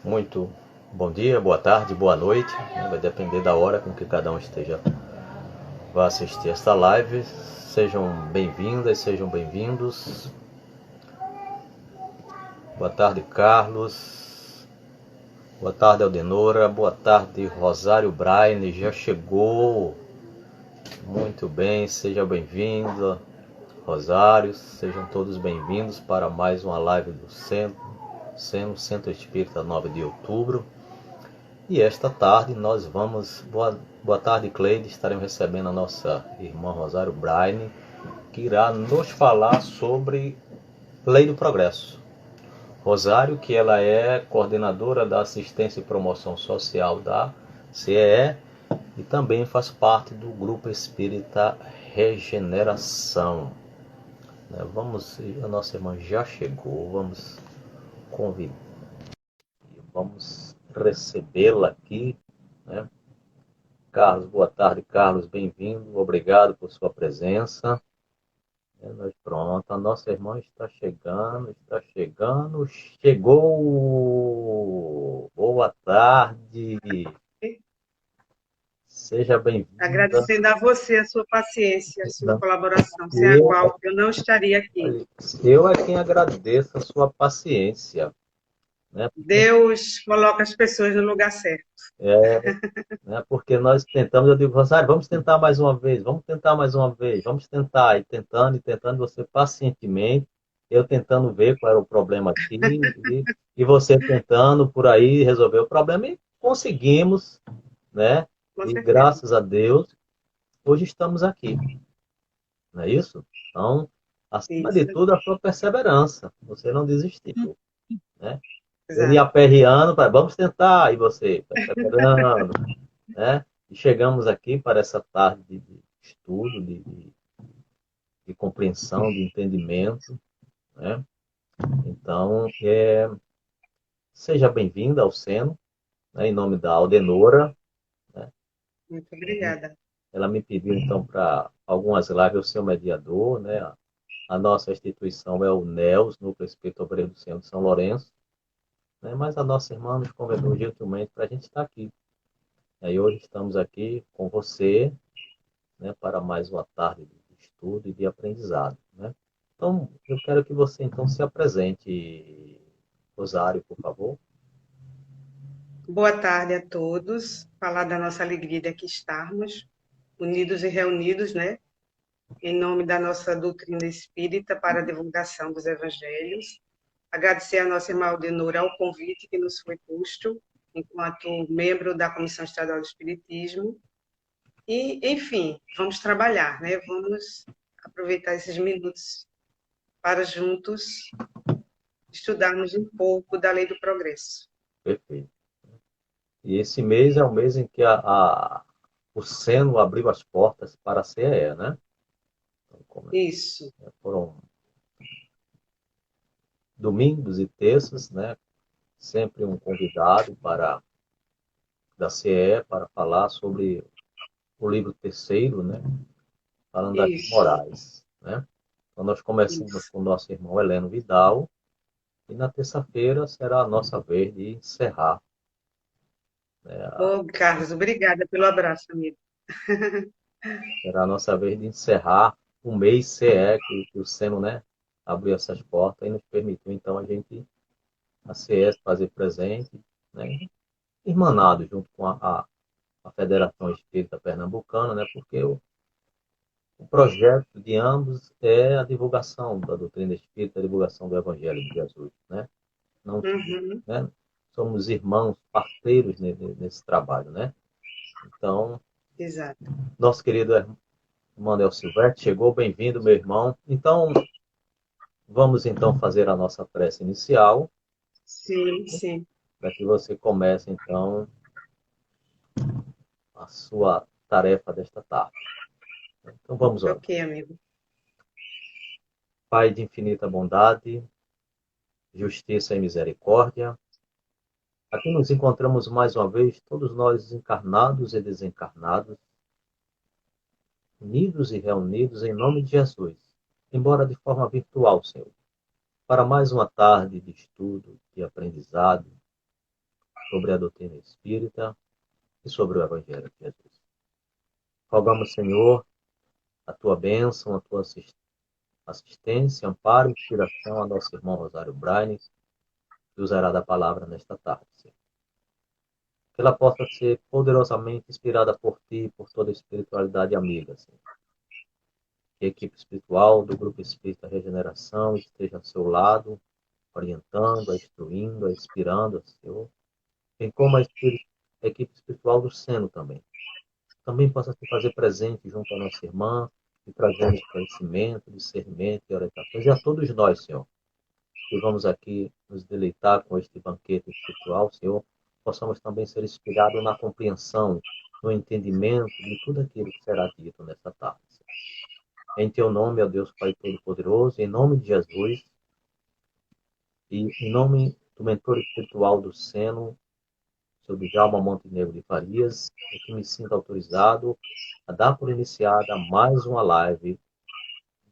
Muito bom dia, boa tarde, boa noite, né? Vai depender da hora com que cada um esteja vai assistir esta live. Sejam bem-vindas, sejam bem-vindos. Boa tarde, Carlos. Boa tarde, Aldenora. Boa tarde, Rosário Braine. Já chegou. Muito bem, seja bem-vindo, Rosário. Sejam todos bem-vindos para mais uma live do Centro Espírita 9 de Outubro. E esta tarde nós vamos... Boa tarde, Cleide. Estaremos recebendo a nossa irmã Rosário Braine, que irá nos falar sobre Lei do Progresso. Rosário, que ela é coordenadora da Assistência e Promoção Social da CEE e também faz parte do Grupo Espírita Regeneração. A nossa irmã já chegou, vamos convidar, vamos recebê-la aqui, né? Carlos, boa tarde, Carlos, bem-vindo, obrigado por sua presença. Pronto, a nossa irmã chegou! Boa tarde, seja bem-vinda. Agradecendo a você a sua paciência, a sua Não, colaboração, sem a Eu, qual eu não estaria aqui. olha, eu é quem agradeço a sua paciência, né? Deus coloca as pessoas no lugar certo. É, né? Porque nós tentamos, eu digo, Rosário, vamos tentar mais uma vez, vamos tentar mais uma vez, vamos tentar, e tentando, você pacientemente, eu tentando ver qual era o problema aqui, e você tentando por aí resolver o problema, e conseguimos, né? Com E certeza. graças a Deus, hoje estamos aqui, não é isso? Então, acima de Isso. tudo, a sua perseverança, você não desistiu, né? Eu ia Exato. aperreando, para vamos tentar, e você perseverando, né? E chegamos aqui para essa tarde de estudo, de compreensão, de entendimento, né? Então, seja bem-vinda ao Seno, né? Em nome da Aldenora, né? Muito obrigada. Ela me pediu, então, para algumas lives eu ser o mediador, né? A nossa instituição é o NELS, Núcleo Espírita Obreiro do Senhor de São Lourenço, né? Mas a nossa irmã nos convidou gentilmente para a gente estar aqui. E hoje estamos aqui com você, né, para mais uma tarde de estudo e de aprendizado, né? Então, eu quero que você então se apresente, Rosário, por favor. Boa tarde a todos. Falar da nossa alegria de aqui estarmos, unidos e reunidos, né? Em nome da nossa doutrina espírita para a divulgação dos evangelhos. Agradecer a nossa irmã Aldenora ao convite que nos foi posto, enquanto membro da Comissão Estadual do Espiritismo. E, enfim, vamos trabalhar, né? Vamos aproveitar esses minutos para juntos estudarmos um pouco da lei do progresso. Perfeito. E esse mês é o mês em que o Seno abriu as portas para a CEE, né? Então, Isso, foram domingos e terças, né? Sempre um convidado da CEE para falar sobre o livro terceiro, né? Falando das isso, morais, né? Então, nós começamos isso. com o nosso irmão Heleno Vidal, e na terça-feira será a nossa vez de encerrar, né? Ô, Carlos, obrigada pelo abraço, amigo. Será a nossa vez de encerrar o mês CE, que o Seno, né, abriu essas portas e nos permitiu, então, a CS, fazer presente, né, irmanado junto com a Federação Espírita Pernambucana, né, porque o projeto de ambos é a divulgação da doutrina espírita, a divulgação do Evangelho de Jesus, né? Não, Uhum, né? Somos irmãos, parceiros nesse trabalho, né? Então, exato. nosso querido Manuel Silvestre chegou, bem-vindo, meu irmão. Então, vamos então fazer a nossa prece inicial, Sim, sim. para que você comece então a sua tarefa desta tarde. Então vamos orar. Ok, amigo. Pai de infinita bondade, justiça e misericórdia, aqui nos encontramos mais uma vez, todos nós encarnados e desencarnados, unidos e reunidos em nome de Jesus, embora de forma virtual, Senhor, para mais uma tarde de estudo, de aprendizado, sobre a doutrina espírita e sobre o Evangelho de Jesus. Rogamos, Senhor, a tua bênção, a tua assistência, amparo e inspiração a nosso irmão Rosário Braines, que usará da palavra nesta tarde, Senhor. Que ela possa ser poderosamente inspirada por ti e por toda a espiritualidade amiga, Senhor. Que a equipe espiritual do Grupo Espírita Regeneração esteja ao seu lado, orientando, a instruindo, a inspirando, Senhor. Bem como a equipe espiritual do Seno também possa se fazer presente junto à nossa irmã e trazendo conhecimento, discernimento e orientações. E a todos nós, Senhor, que vamos aqui nos deleitar com este banquete espiritual, Senhor, possamos também ser inspirados na compreensão, no entendimento de tudo aquilo que será dito nesta tarde, Senhor. Em teu nome, ó Deus Pai Todo-Poderoso, em nome de Jesus e em nome do mentor espiritual do Seno, Sr. Djalma Montenegro de Farias, é que me sinto autorizado a dar por iniciada mais uma live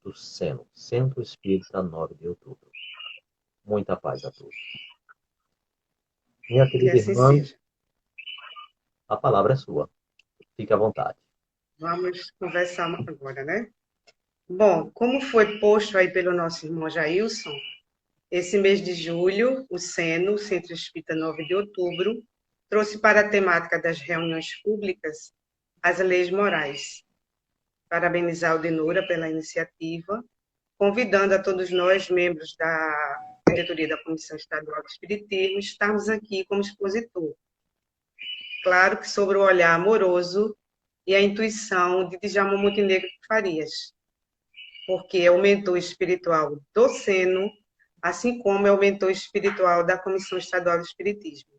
do Seno, Centro Espírita 9 de Outubro. Muita paz a todos. Minha querida irmã, a palavra é sua. Fique à vontade. Vamos conversar agora, né? Bom, como foi posto aí pelo nosso irmão Jailson, esse mês de julho, o Seno, o Centro Espírita 9 de Outubro, trouxe para a temática das reuniões públicas as leis morais. Parabenizar o Denora pela iniciativa, convidando a todos nós, membros da diretoria da Comissão Estadual do Espiritismo, estarmos aqui como expositor. Claro que sobre o olhar amoroso e a intuição de Djalma Montenegro de Farias, porque é o mentor espiritual do Seno, assim como é o mentor espiritual da Comissão Estadual do Espiritismo.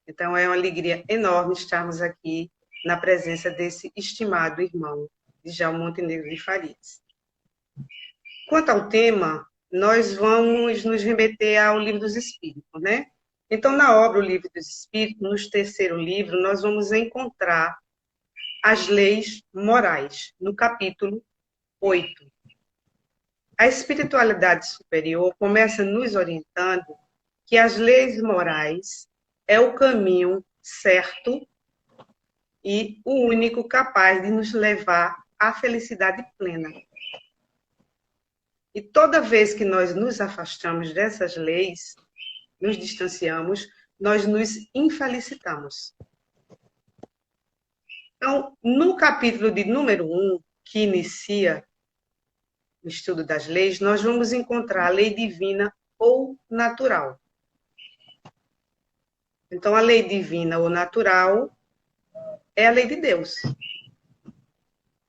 Então, é uma alegria enorme estarmos aqui na presença desse estimado irmão, Djalma Montenegro de Farias. Quanto ao tema, nós vamos nos remeter ao Livro dos Espíritos, né? Então, na obra O Livro dos Espíritos, no terceiro livro, nós vamos encontrar as leis morais, no capítulo 8. A espiritualidade superior começa nos orientando que as leis morais é o caminho certo e o único capaz de nos levar à felicidade plena. E toda vez que nós nos afastamos dessas leis, nos distanciamos, nós nos infelicitamos. Então, no capítulo de número 1, que inicia o estudo das leis, nós vamos encontrar a lei divina ou natural. Então, a lei divina ou natural é a lei de Deus.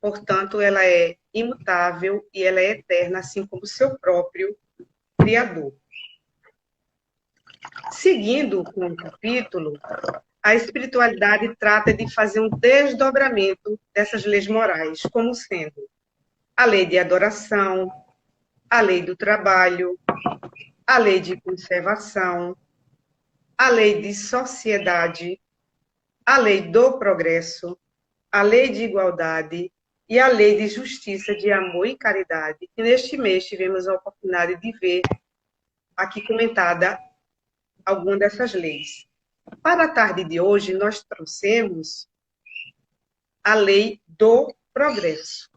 Portanto, ela é imutável e ela é eterna, assim como o seu próprio Criador. Seguindo com o capítulo, a espiritualidade trata de fazer um desdobramento dessas leis morais, como sendo a lei de adoração, a lei do trabalho, a lei de conservação, a lei de sociedade, a lei do progresso, a lei de igualdade e a lei de justiça, de amor e caridade. E neste mês tivemos a oportunidade de ver aqui comentada alguma dessas leis. Para a tarde de hoje, nós trouxemos a lei do progresso.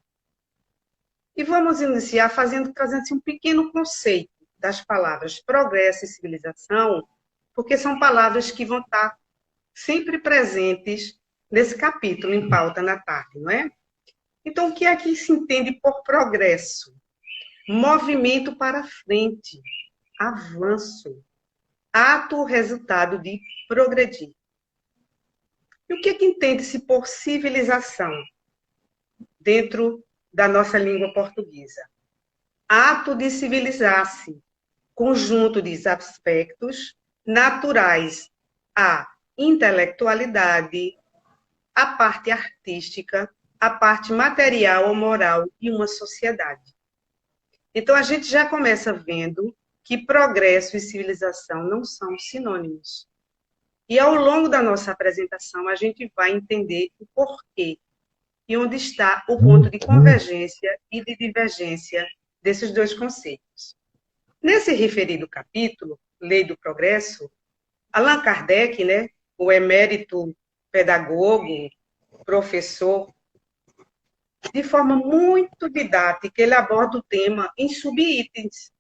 E vamos iniciar trazendo um pequeno conceito das palavras progresso e civilização, porque são palavras que vão estar sempre presentes nesse capítulo em pauta na tarde, não é? Então, o que é que se entende por progresso? Movimento para frente, avanço, ato ou resultado de progredir. E o que é que entende-se por civilização dentro da nossa língua portuguesa? Ato de civilizar-se, conjunto de aspectos naturais à intelectualidade, à parte artística, à parte material ou moral de uma sociedade. Então, a gente já começa vendo que progresso e civilização não são sinônimos. E ao longo da nossa apresentação, a gente vai entender o porquê e onde está o ponto de convergência e de divergência desses dois conceitos. Nesse referido capítulo, Lei do Progresso, Allan Kardec, né, o emérito pedagogo, professor, de forma muito didática, ele aborda o tema em subitens.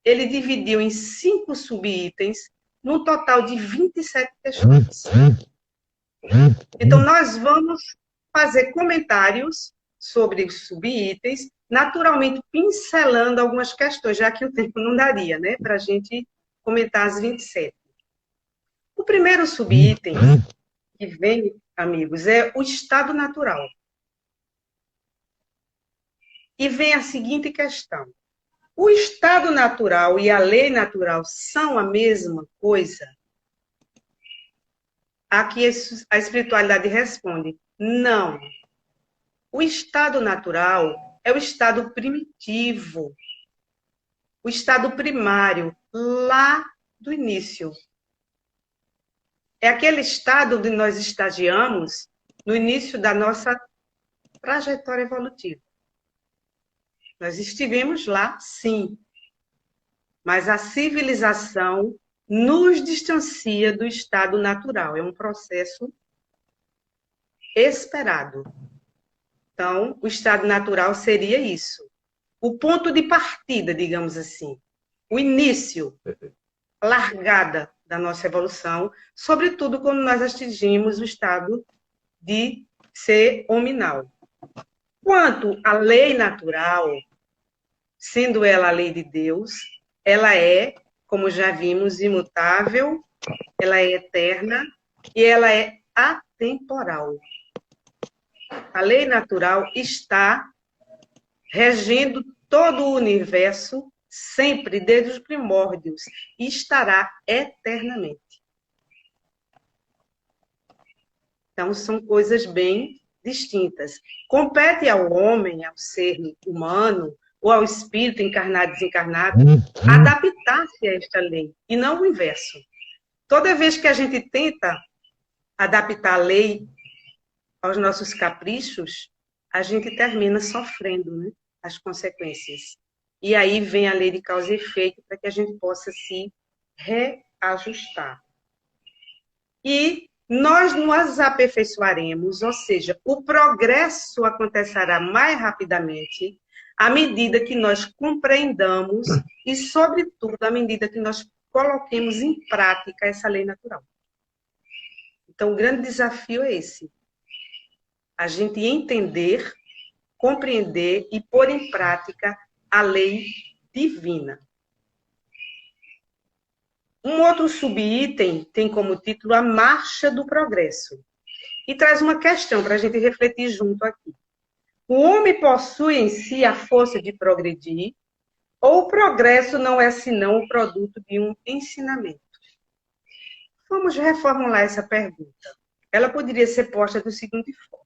Ele dividiu em 5 subitens, num total de 27 questões. Então, nós vamos fazer comentários sobre os subitens, naturalmente pincelando algumas questões, já que o tempo não daria, né, para a gente comentar as 27. O primeiro subitem que vem, amigos, é o estado natural. E vem a seguinte questão: o estado natural e a lei natural são a mesma coisa? Aqui a espiritualidade responde: não. O estado natural é o estado primitivo, o estado primário, lá do início. É aquele estado onde nós estagiamos no início da nossa trajetória evolutiva. Nós estivemos lá, sim, mas a civilização nos distancia do estado natural. É um processo esperado. Então, o estado natural seria isso. O ponto de partida, digamos assim. O início, a largada da nossa evolução, sobretudo quando nós atingimos o estado de ser hominal. Quanto à lei natural, sendo ela a lei de Deus, ela é, como já vimos, imutável, ela é eterna e ela é atemporal. A lei natural está regendo todo o universo, sempre desde os primórdios, e estará eternamente. Então, são coisas bem distintas. Compete ao homem, ao ser humano, ou ao espírito encarnado e desencarnado, adaptar-se a esta lei, e não o inverso. Toda vez que a gente tenta adaptar a lei aos nossos caprichos, a gente termina sofrendo, né, as consequências. E aí vem a lei de causa e efeito para que a gente possa se reajustar. E nós nos aperfeiçoaremos, ou seja, o progresso acontecerá mais rapidamente à medida que nós compreendamos e, sobretudo, à medida que nós coloquemos em prática essa lei natural. Então, o grande desafio é esse: a gente entender, compreender e pôr em prática a lei divina. Um outro subitem tem como título a Marcha do Progresso. E traz uma questão para a gente refletir junto aqui. O homem possui em si a força de progredir, ou o progresso não é senão o produto de um ensinamento? Vamos reformular essa pergunta. Ela poderia ser posta da seguinte forma: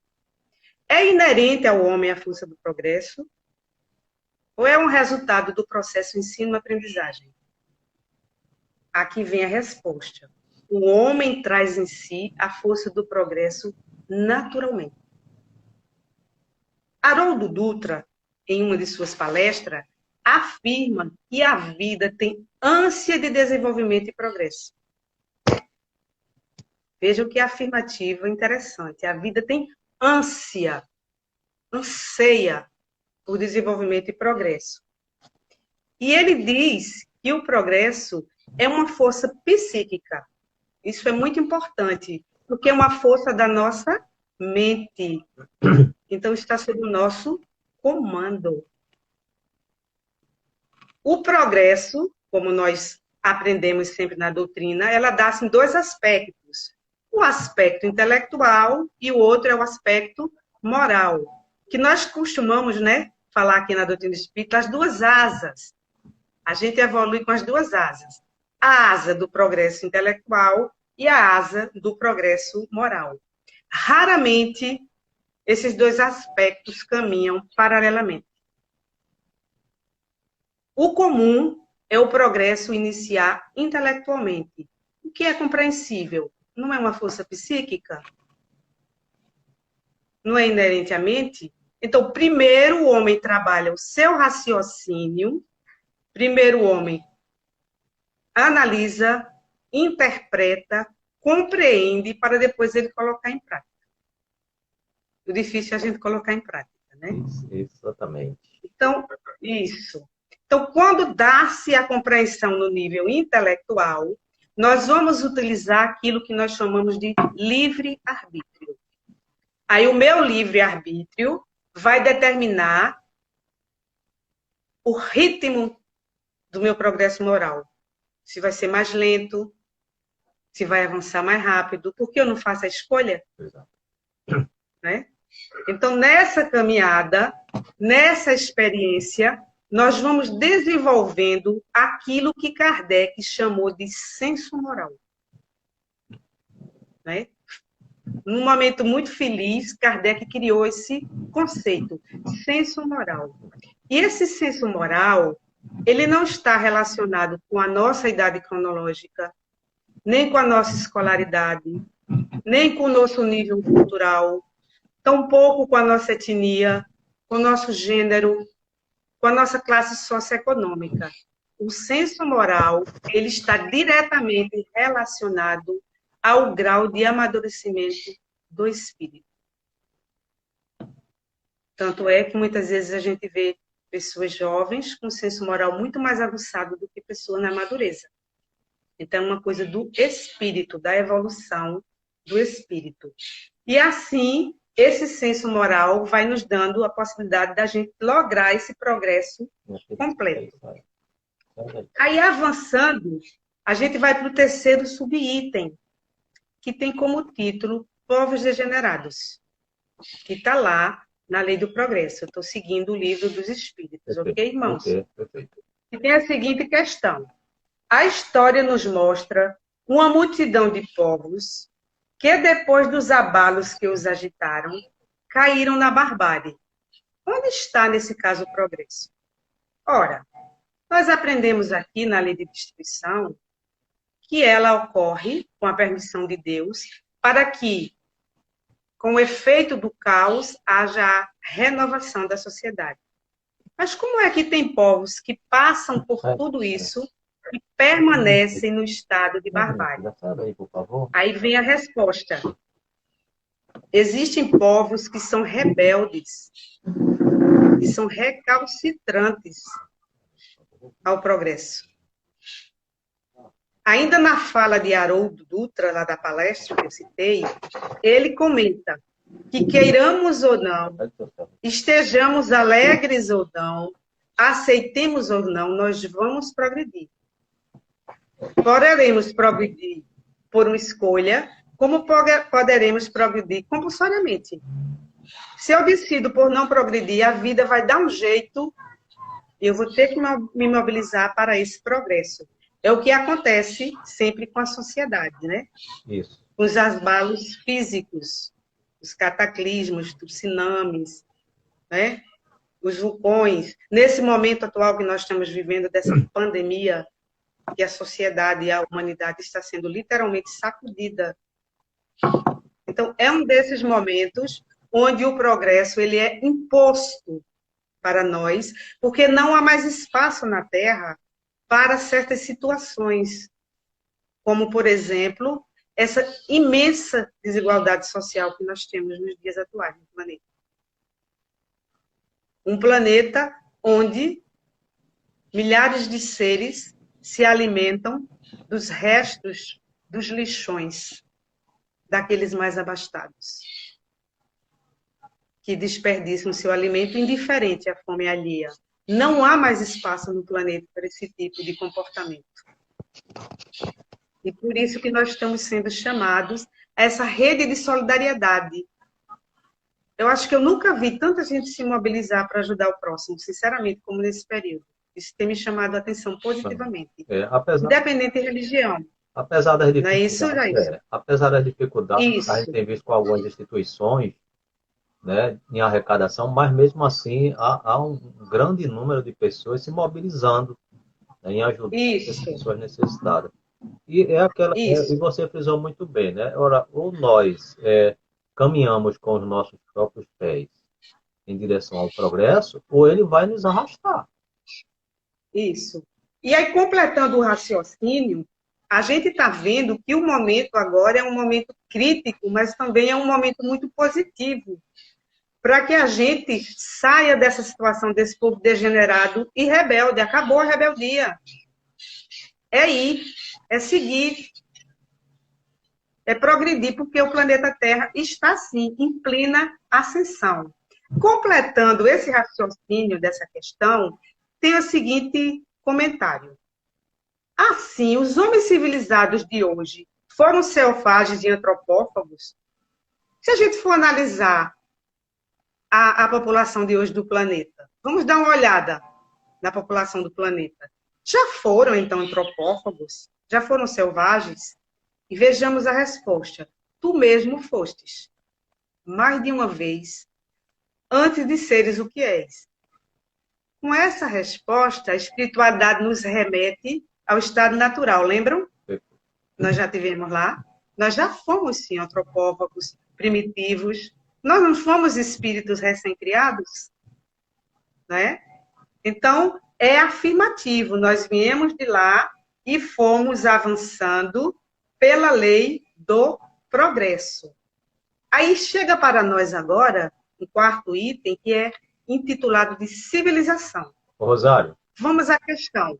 é inerente ao homem a força do progresso? Ou é um resultado do processo ensino-aprendizagem? Aqui vem a resposta. O homem traz em si a força do progresso naturalmente. Haroldo Dutra, em uma de suas palestras, afirma que a vida tem ânsia de desenvolvimento e progresso. Vejam que afirmativa interessante. A vida tem ânsia, anseia por desenvolvimento e progresso. E ele diz que o progresso é uma força psíquica. Isso é muito importante, porque é uma força da nossa mente. Então, está sob o nosso comando. O progresso, como nós aprendemos sempre na doutrina, ela dá-se em 2 aspectos. O aspecto intelectual e o outro é o aspecto moral. Que nós costumamos, né, falar aqui na doutrina espírita, as 2 asas. A gente evolui com as 2 asas. A asa do progresso intelectual e a asa do progresso moral. Raramente esses 2 aspectos caminham paralelamente. O comum é o progresso iniciar intelectualmente, o que é compreensível. Não é uma força psíquica? Não é inerente à mente? Então, primeiro o homem trabalha o seu raciocínio, primeiro o homem analisa, interpreta, compreende para depois ele colocar em prática. O difícil é a gente colocar em prática, né? Isso, exatamente. Então, isso. Então, quando dá-se a compreensão no nível intelectual, nós vamos utilizar aquilo que nós chamamos de livre-arbítrio. Aí, o meu livre-arbítrio vai determinar o ritmo do meu progresso moral. Se vai ser mais lento, se vai avançar mais rápido, porque eu não faço a escolha. Exato. Né? Então, nessa caminhada, nessa experiência, nós vamos desenvolvendo aquilo que Kardec chamou de senso moral. Né? Num momento muito feliz, Kardec criou esse conceito, senso moral. E esse senso moral, ele não está relacionado com a nossa idade cronológica, nem com a nossa escolaridade, nem com o nosso nível cultural, tampouco com a nossa etnia, com o nosso gênero, com a nossa classe socioeconômica. O senso moral, ele está diretamente relacionado ao grau de amadurecimento do espírito. Tanto é que muitas vezes a gente vê pessoas jovens com senso moral muito mais aguçado do que pessoas na madureza. Então, é uma coisa do espírito, da evolução do espírito. E assim, esse senso moral vai nos dando a possibilidade da gente lograr esse progresso completo. Aí, avançando, a gente vai para o terceiro subitem, que tem como título Povos Degenerados, que está lá na Lei do Progresso. Eu estou seguindo o Livro dos Espíritos, ok, irmãos? Perfeito. E tem a seguinte questão. A história nos mostra uma multidão de povos que, depois dos abalos que os agitaram, caíram na barbárie. Onde está, nesse caso, o progresso? Ora, nós aprendemos aqui na lei de distribuição que ela ocorre com a permissão de Deus para que, com o efeito do caos, haja a renovação da sociedade. Mas como é que tem povos que passam por tudo isso e permanecem no estado de barbárie? Aí vem a resposta. Existem povos que são rebeldes, que são recalcitrantes ao progresso. Ainda na fala de Haroldo Dutra, lá da palestra que eu citei, ele comenta que queiramos ou não, estejamos alegres ou não, aceitemos ou não, nós vamos progredir. Poderemos progredir por uma escolha, como poderemos progredir compulsoriamente. Se eu decido por não progredir, a vida vai dar um jeito, eu vou ter que me mobilizar para esse progresso. É o que acontece sempre com a sociedade, né? Isso. Os abalos físicos, os cataclismos, os tsunamis, né? Os vulcões. Nesse momento atual que nós estamos vivendo, dessa pandemia, que a sociedade e a humanidade está sendo literalmente sacudida. Então, é um desses momentos onde o progresso ele é imposto para nós, porque não há mais espaço na Terra para certas situações, como, por exemplo, essa imensa desigualdade social que nós temos nos dias atuais no planeta. Um planeta onde milhares de seres se alimentam dos restos dos lixões daqueles mais abastados, que desperdiçam seu alimento indiferente à fome alheia. Não há mais espaço no planeta para esse tipo de comportamento. E por isso que nós estamos sendo chamados a essa rede de solidariedade. Eu acho que eu nunca vi tanta gente se mobilizar para ajudar o próximo, sinceramente, como nesse período. Isso tem me chamado a atenção positivamente. Independente de religião. Apesar das dificuldades, não é isso, Jair? Apesar das dificuldades, Isso. a gente tem visto com algumas instituições, né, em arrecadação, mas mesmo assim há um grande número de pessoas se mobilizando, né, em ajudar as pessoas necessitadas. E é aquela, e você frisou muito bem, né? Ora, ou nós caminhamos com os nossos próprios pés em direção ao progresso, ou ele vai nos arrastar. Isso. E aí, completando o raciocínio, A gente está vendo que o momento agora é um momento crítico, mas também é um momento muito positivo, para que a gente saia dessa situação desse povo degenerado e rebelde. Acabou a rebeldia. É ir, é seguir, é progredir, porque o planeta Terra está, sim, em plena ascensão. Completando esse raciocínio dessa questão, tem o seguinte comentário. Assim, os homens civilizados de hoje foram selvagens e antropófagos? Se a gente for analisar a população de hoje do planeta, vamos dar uma olhada na população do planeta. Já foram, então, antropófagos? Já foram selvagens? E vejamos a resposta. Tu mesmo fostes, mais de uma vez, antes de seres o que és. Com essa resposta, a espiritualidade nos remete ao estado natural, lembram? Nós já tivemos lá. Nós já fomos, sim, antropófagos, primitivos. Nós não fomos espíritos recém-criados, né? Então, é afirmativo. Nós viemos de lá e fomos avançando pela lei do progresso. Aí chega para nós agora um quarto item, que é intitulado de civilização. Rosário. Vamos à questão.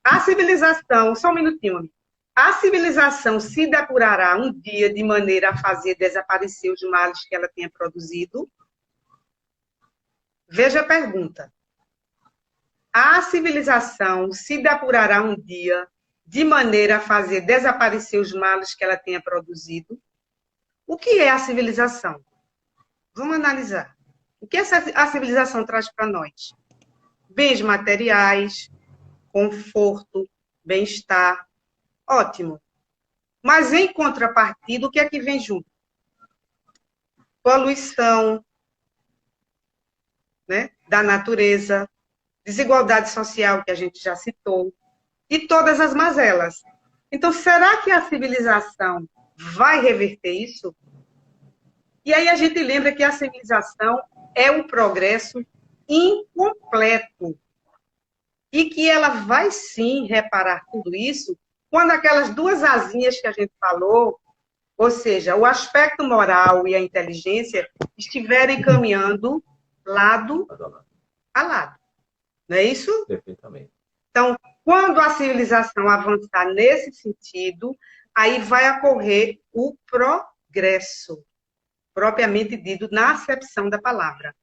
A civilização, só um minutinho, amigo. A civilização se depurará um dia de maneira a fazer desaparecer os males que ela tenha produzido? Veja a pergunta. A civilização se depurará um dia de maneira a fazer desaparecer os males que ela tenha produzido? O que é a civilização? Vamos analisar. O que a civilização traz para nós? Bens materiais, conforto, bem-estar. Ótimo. Mas, em contrapartida, o que é que vem junto? Poluição, né, da natureza, desigualdade social, que a gente já citou, e todas as mazelas. Então, será que a civilização vai reverter isso? E aí a gente lembra que a civilização é um progresso incompleto e que ela vai, sim, reparar tudo isso quando aquelas duas asinhas que a gente falou, ou seja, o aspecto moral e a inteligência, estiverem caminhando lado a lado. Não é isso? Perfeitamente. Então, quando a civilização avançar nesse sentido, aí vai ocorrer o progresso, propriamente dito, na acepção da palavra.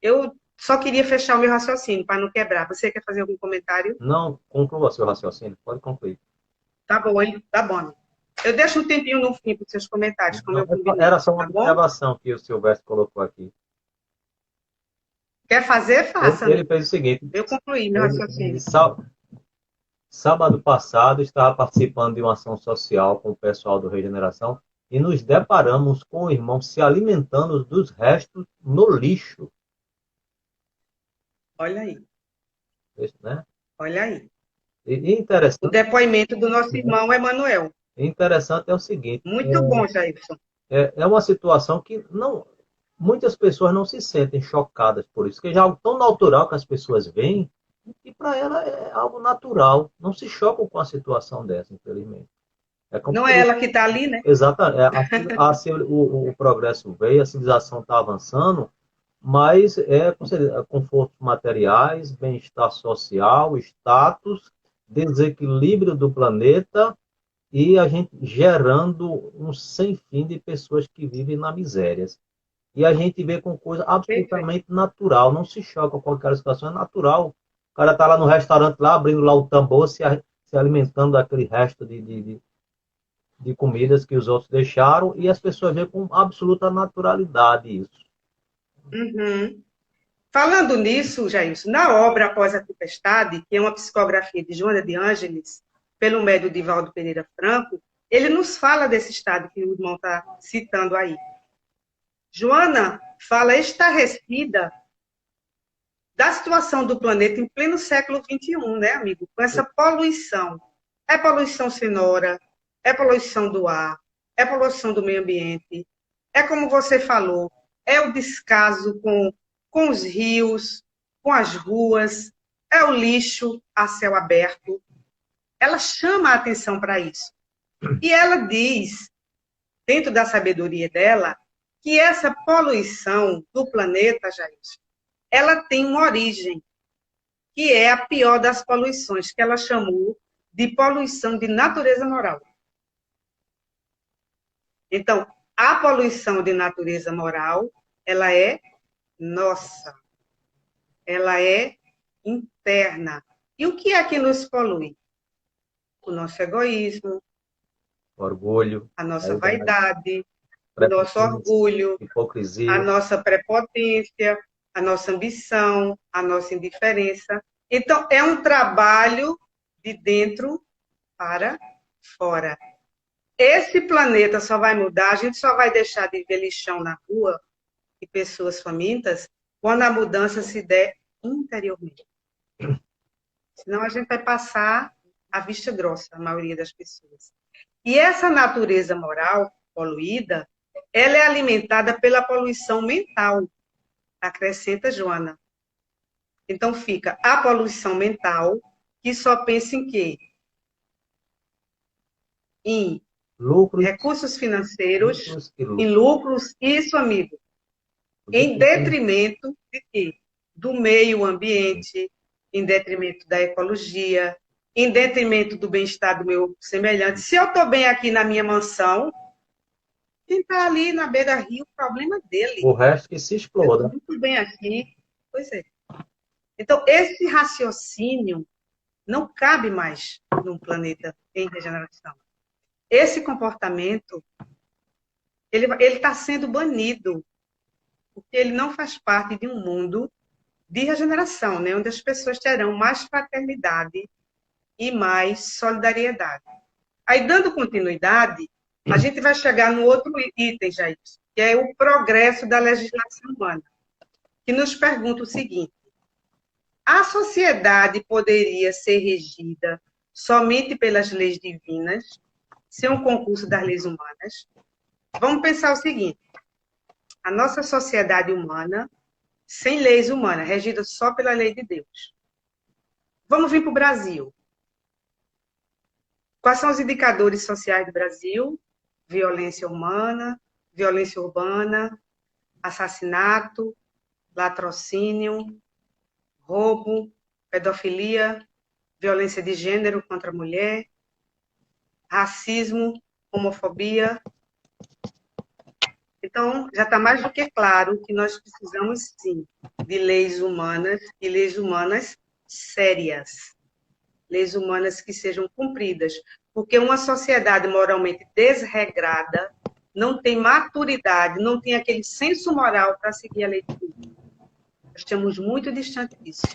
Eu só queria fechar o meu raciocínio, para não quebrar. Você quer fazer algum comentário? Não, conclua seu raciocínio. Pode concluir. Tá bom, hein? Tá bom. Eu deixo um tempinho no fim para os seus comentários, como eu combinei. Era só uma Tá bom? observação que o Silvestre colocou aqui. Quer fazer? Faça. Ele fez o seguinte. Eu concluí meu raciocínio. Sábado passado, estava participando de uma ação social com o pessoal do Regeneração e nos deparamos com o irmão se alimentando dos restos no lixo. Olha aí. Isso, né? Olha aí. E interessante, O depoimento do nosso irmão Emanuel. interessante é o seguinte. Muito bom, Jairson. É uma situação que muitas pessoas não se sentem chocadas por isso, que é algo tão natural que as pessoas veem, e para ela é algo natural. Não se chocam com a situação dessa, infelizmente. Não é ela que está ali, né? Exatamente. O progresso veio, a civilização está avançando, mas confortos materiais, bem-estar social, status, desequilíbrio do planeta e a gente gerando um sem fim de pessoas que vivem na miséria. E a gente vê com coisa absolutamente natural, não se choca com aquela situação, é natural. O cara está lá no restaurante, lá abrindo lá o tambor, se alimentando daquele resto de comidas que os outros deixaram, e as pessoas veem com absoluta naturalidade isso. Uhum. Falando nisso, Jailson, na obra Após a Tempestade, que é uma psicografia de Joana de Ângeles, pelo médium Divaldo Pereira Franco, ele nos fala desse estado que o irmão está citando aí. Joana fala estarrecida da situação do planeta em pleno século XXI, né, amigo? Com essa poluição. É poluição sonora, é poluição do ar, é poluição do meio ambiente, é como você falou, é o descaso com os rios, com as ruas, é o lixo a céu aberto, ela chama a atenção para isso. E ela diz, dentro da sabedoria dela, que essa poluição do planeta, Jair, ela tem uma origem, que é a pior das poluições, que ela chamou de poluição de natureza moral. Então, a poluição de natureza moral, ela é nossa, ela é interna. E o que é que nos polui? O nosso egoísmo, orgulho, a nossa vaidade, o nosso prepotência, orgulho, a hipocrisia. nossa prepotência, a nossa ambição, a nossa indiferença. Então, é um trabalho de dentro para fora. Esse planeta só vai mudar, a gente só vai deixar de ver lixão na rua e pessoas famintas quando a mudança se der interiormente. Senão a gente vai passar a vista grossa, a maioria das pessoas. E essa natureza moral poluída, ela é alimentada pela poluição mental, acrescenta Joana. Então fica a poluição mental, que só pensa em quê? Em lucros, recursos financeiros, em lucros, isso, amigo, em detrimento de quê? Do meio ambiente, em detrimento da ecologia, em detrimento do bem-estar do meu semelhante. Se eu estou bem aqui na minha mansão, quem está ali na beira-rio, o problema dele. O resto que se exploda. Muito bem aqui. Pois é. Então, esse raciocínio não cabe mais num planeta em regeneração. Esse comportamento, ele está sendo banido, porque ele não faz parte de um mundo de regeneração, né? Onde as pessoas terão mais fraternidade e mais solidariedade. Aí, dando continuidade, a gente vai chegar no outro item, Jair, que é o progresso da legislação humana, que nos pergunta o seguinte: a sociedade poderia ser regida somente pelas leis divinas, sem um concurso das leis humanas? Vamos pensar o seguinte: a nossa sociedade humana, sem leis humanas, regida só pela lei de Deus. Vamos vir para o Brasil. Quais são os indicadores sociais do Brasil? Violência humana, violência urbana, assassinato, latrocínio, roubo, pedofilia, violência de gênero contra a mulher, racismo, homofobia. Então, já está mais do que claro que nós precisamos, sim, de leis humanas e leis humanas sérias. Leis humanas que sejam cumpridas. Porque uma sociedade moralmente desregrada não tem maturidade, não tem aquele senso moral para seguir a lei de Deus. Nós estamos muito distantes disso.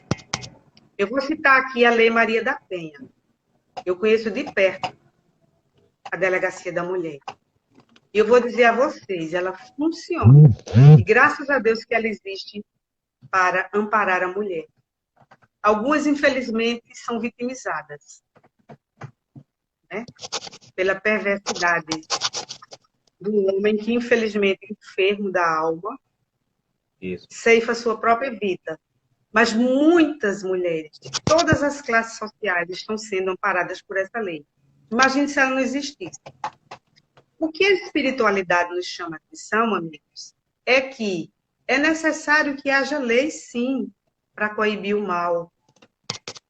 Eu vou citar aqui a Lei Maria da Penha. Eu conheço de perto a Delegacia da Mulher. E eu vou dizer a vocês, ela funciona. E graças a Deus que ela existe para amparar a mulher. Algumas, infelizmente, são vitimizadas, né? Pela perversidade do homem que, infelizmente, é enfermo da alma, ceifa sua própria vida. Mas muitas mulheres, de todas as classes sociais, estão sendo amparadas por essa lei. Imagine se ela não existisse. O que a espiritualidade nos chama a atenção, amigos, é que é necessário que haja lei, sim, para coibir o mal,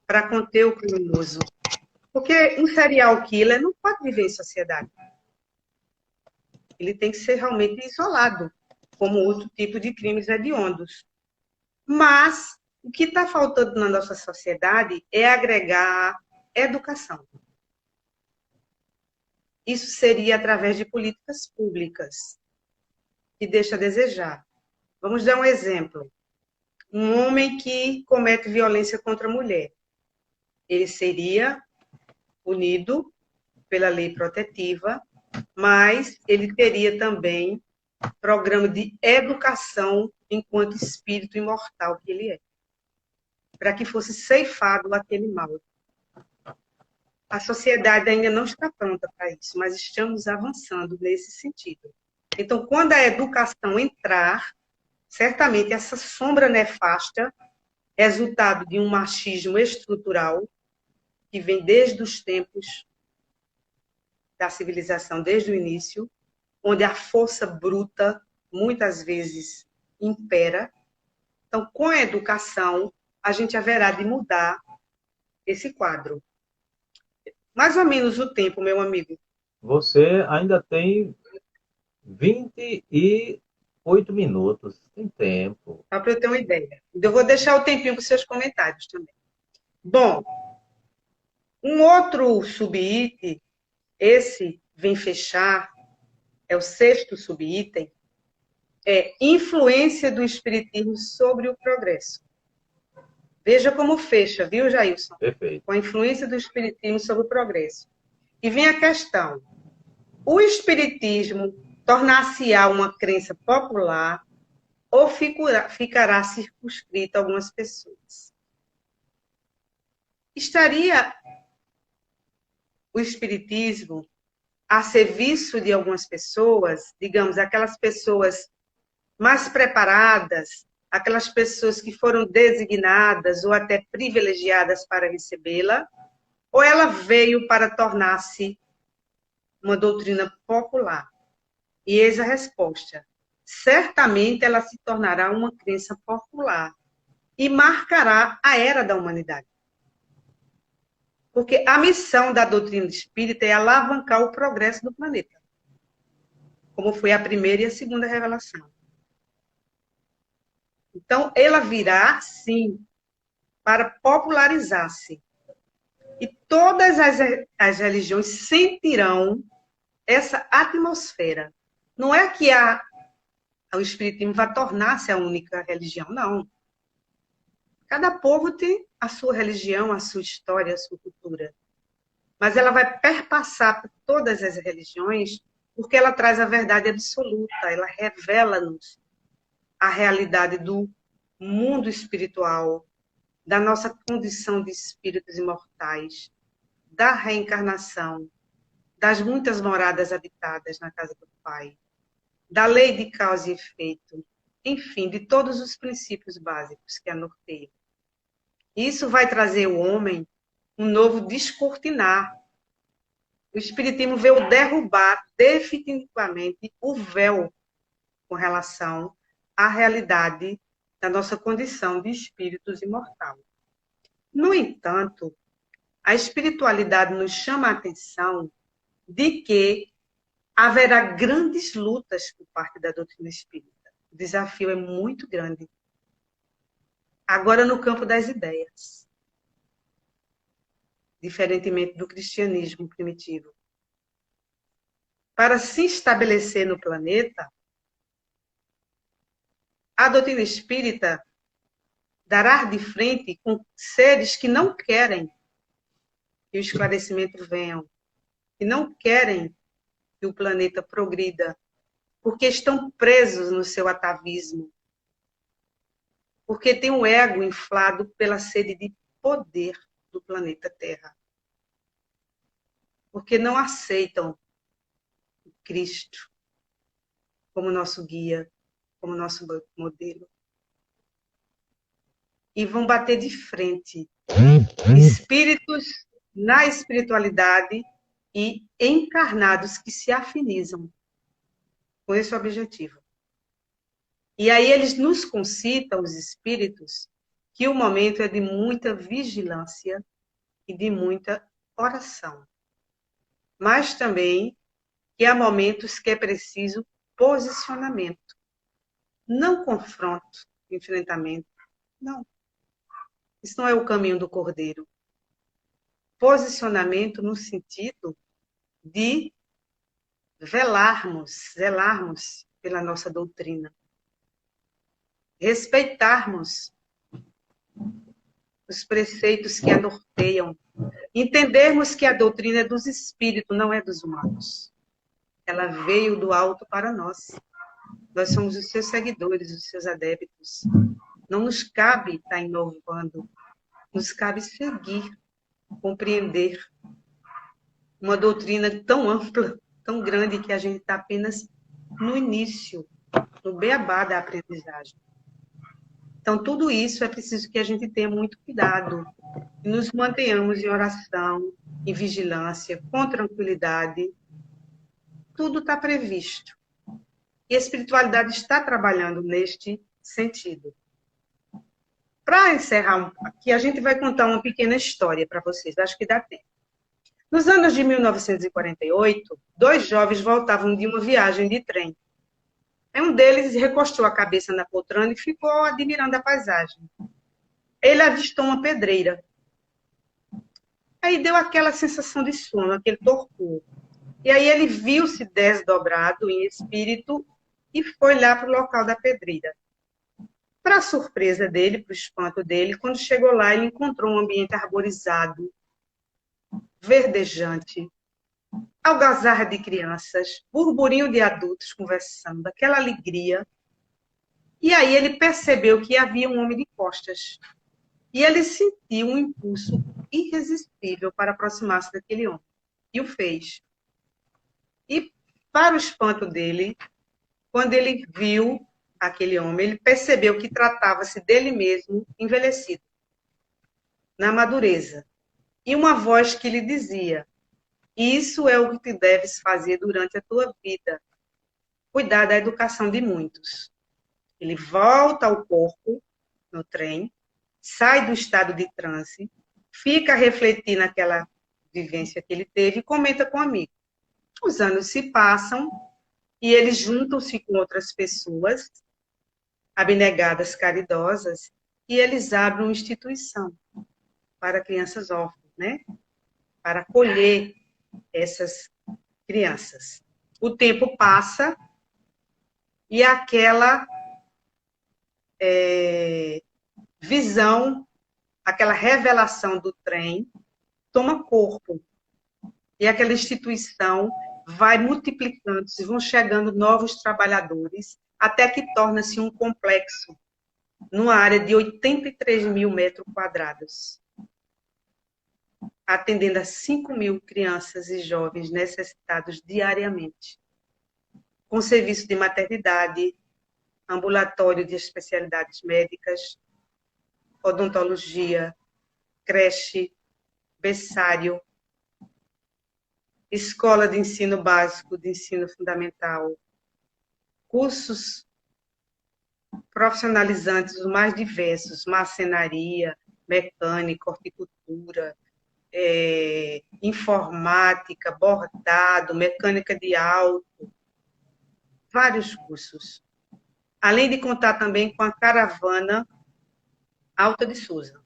para conter o criminoso. Porque um serial killer não pode viver em sociedade. Ele tem que ser realmente isolado, como outro tipo de crimes hediondos. Mas o que está faltando na nossa sociedade é agregar educação. Isso seria através de políticas públicas, que deixa a desejar. Vamos dar um exemplo. Um homem que comete violência contra a mulher, ele seria punido pela lei protetiva, mas ele teria também programa de educação enquanto espírito imortal que ele é, para que fosse ceifado aquele mal. A sociedade ainda não está pronta para isso, mas estamos avançando nesse sentido. Então, quando a educação entrar, certamente essa sombra nefasta, resultado de um machismo estrutural, que vem desde os tempos da civilização, desde o início, onde a força bruta, muitas vezes, impera. Então, com a educação, a gente haverá de mudar esse quadro. Mais ou menos o tempo, meu amigo. Você ainda tem 28 minutos. Tem tempo. Só para eu ter uma ideia. Eu vou deixar o tempinho para os seus comentários também. Bom, um outro subitem, esse vem fechar, é o sexto subitem, é influência do espiritismo sobre o progresso. Veja como fecha, viu, Jailson? Perfeito. Com a influência do espiritismo sobre o progresso. E vem a questão: o espiritismo tornar-se-á uma crença popular ou ficará circunscrito a algumas pessoas? Estaria o espiritismo a serviço de algumas pessoas, digamos, aquelas pessoas mais preparadas, aquelas pessoas que foram designadas ou até privilegiadas para recebê-la, ou ela veio para tornar-se uma doutrina popular? E eis a resposta: certamente ela se tornará uma crença popular e marcará a era da humanidade. Porque a missão da doutrina espírita é alavancar o progresso do planeta, como foi a primeira e a segunda revelação. Então, ela virá, sim, para popularizar-se. E todas as religiões sentirão essa atmosfera. Não é que o espiritismo vai tornar-se a única religião, não. Cada povo tem a sua religião, a sua história, a sua cultura. Mas ela vai perpassar por todas as religiões porque ela traz a verdade absoluta, ela revela-nos a realidade do mundo espiritual, da nossa condição de espíritos imortais, da reencarnação, das muitas moradas habitadas na casa do Pai, da lei de causa e efeito, enfim, de todos os princípios básicos que a norteiam. Isso vai trazer ao homem um novo descortinar. O espiritismo veio derrubar definitivamente o véu com relação à realidade da nossa condição de espíritos imortais. No entanto, a espiritualidade nos chama a atenção de que haverá grandes lutas por parte da doutrina espírita. O desafio é muito grande. Agora, no campo das ideias, diferentemente do cristianismo primitivo. Para se estabelecer no planeta, a doutrina espírita dará de frente com seres que não querem que o esclarecimento venha, que não querem que o planeta progrida, porque estão presos no seu atavismo, porque tem o ego inflado pela sede de poder do planeta Terra, porque não aceitam o Cristo como nosso guia, como nosso modelo. E vão bater de frente espíritos na espiritualidade e encarnados que se afinizam com esse objetivo. E aí eles nos concitam, os espíritos, que o momento é de muita vigilância e de muita oração. Mas também que há momentos que é preciso posicionamento. Não confronto, enfrentamento. Não. Isso não é o caminho do Cordeiro. Posicionamento no sentido de zelarmos pela nossa doutrina. Respeitarmos os preceitos que a norteiam. Entendermos que a doutrina é dos espíritos, não é dos humanos. Ela veio do alto para nós. Nós somos os seus seguidores, os seus adeptos. Não nos cabe estar inovando. Nos cabe seguir, compreender uma doutrina tão ampla, tão grande, que a gente está apenas no início, no beabá da aprendizagem. Então, tudo isso é preciso que a gente tenha muito cuidado e nos mantenhamos em oração, em vigilância, com tranquilidade. Tudo está previsto. E a espiritualidade está trabalhando neste sentido. Para encerrar aqui, a gente vai contar uma pequena história para vocês, acho que dá tempo. Nos anos de 1948, dois jovens voltavam de uma viagem de trem. Um deles recostou a cabeça na poltrona e ficou admirando a paisagem. Ele avistou uma pedreira. Aí deu aquela sensação de sono, aquele torpor. E aí ele viu-se desdobrado em espírito e foi lá para o local da pedreira. Para a surpresa dele, para o espanto dele, quando chegou lá, ele encontrou um ambiente arborizado, verdejante, algazarra de crianças, burburinho de adultos conversando, aquela alegria. E aí ele percebeu que havia um homem de costas. E ele sentiu um impulso irresistível para aproximar-se daquele homem. E o fez. E, para o espanto dele, quando ele viu aquele homem, ele percebeu que tratava-se dele mesmo envelhecido, na madureza. E uma voz que lhe dizia: isso é o que tu deves fazer durante a tua vida, cuidar da educação de muitos. Ele volta ao corpo, no trem, sai do estado de transe, fica a refletir naquela vivência que ele teve e comenta com o amigo. Os anos se passam e eles juntam-se com outras pessoas, abnegadas, caridosas, e eles abrem uma instituição para crianças órfãs, né? Para acolher essas crianças. O tempo passa e aquela visão, aquela revelação do trem toma corpo. E aquela instituição vai multiplicando-se, vão chegando novos trabalhadores, até que torna-se um complexo, numa área de 83 mil metros quadrados, atendendo a 5 mil crianças e jovens necessitados diariamente, com serviço de maternidade, ambulatório de especialidades médicas, odontologia, creche, berçário, escola de ensino básico, de ensino fundamental, cursos profissionalizantes os mais diversos, marcenaria, mecânica, horticultura, informática, bordado, mecânica de auto, vários cursos. Além de contar também com a caravana Alta de Souza.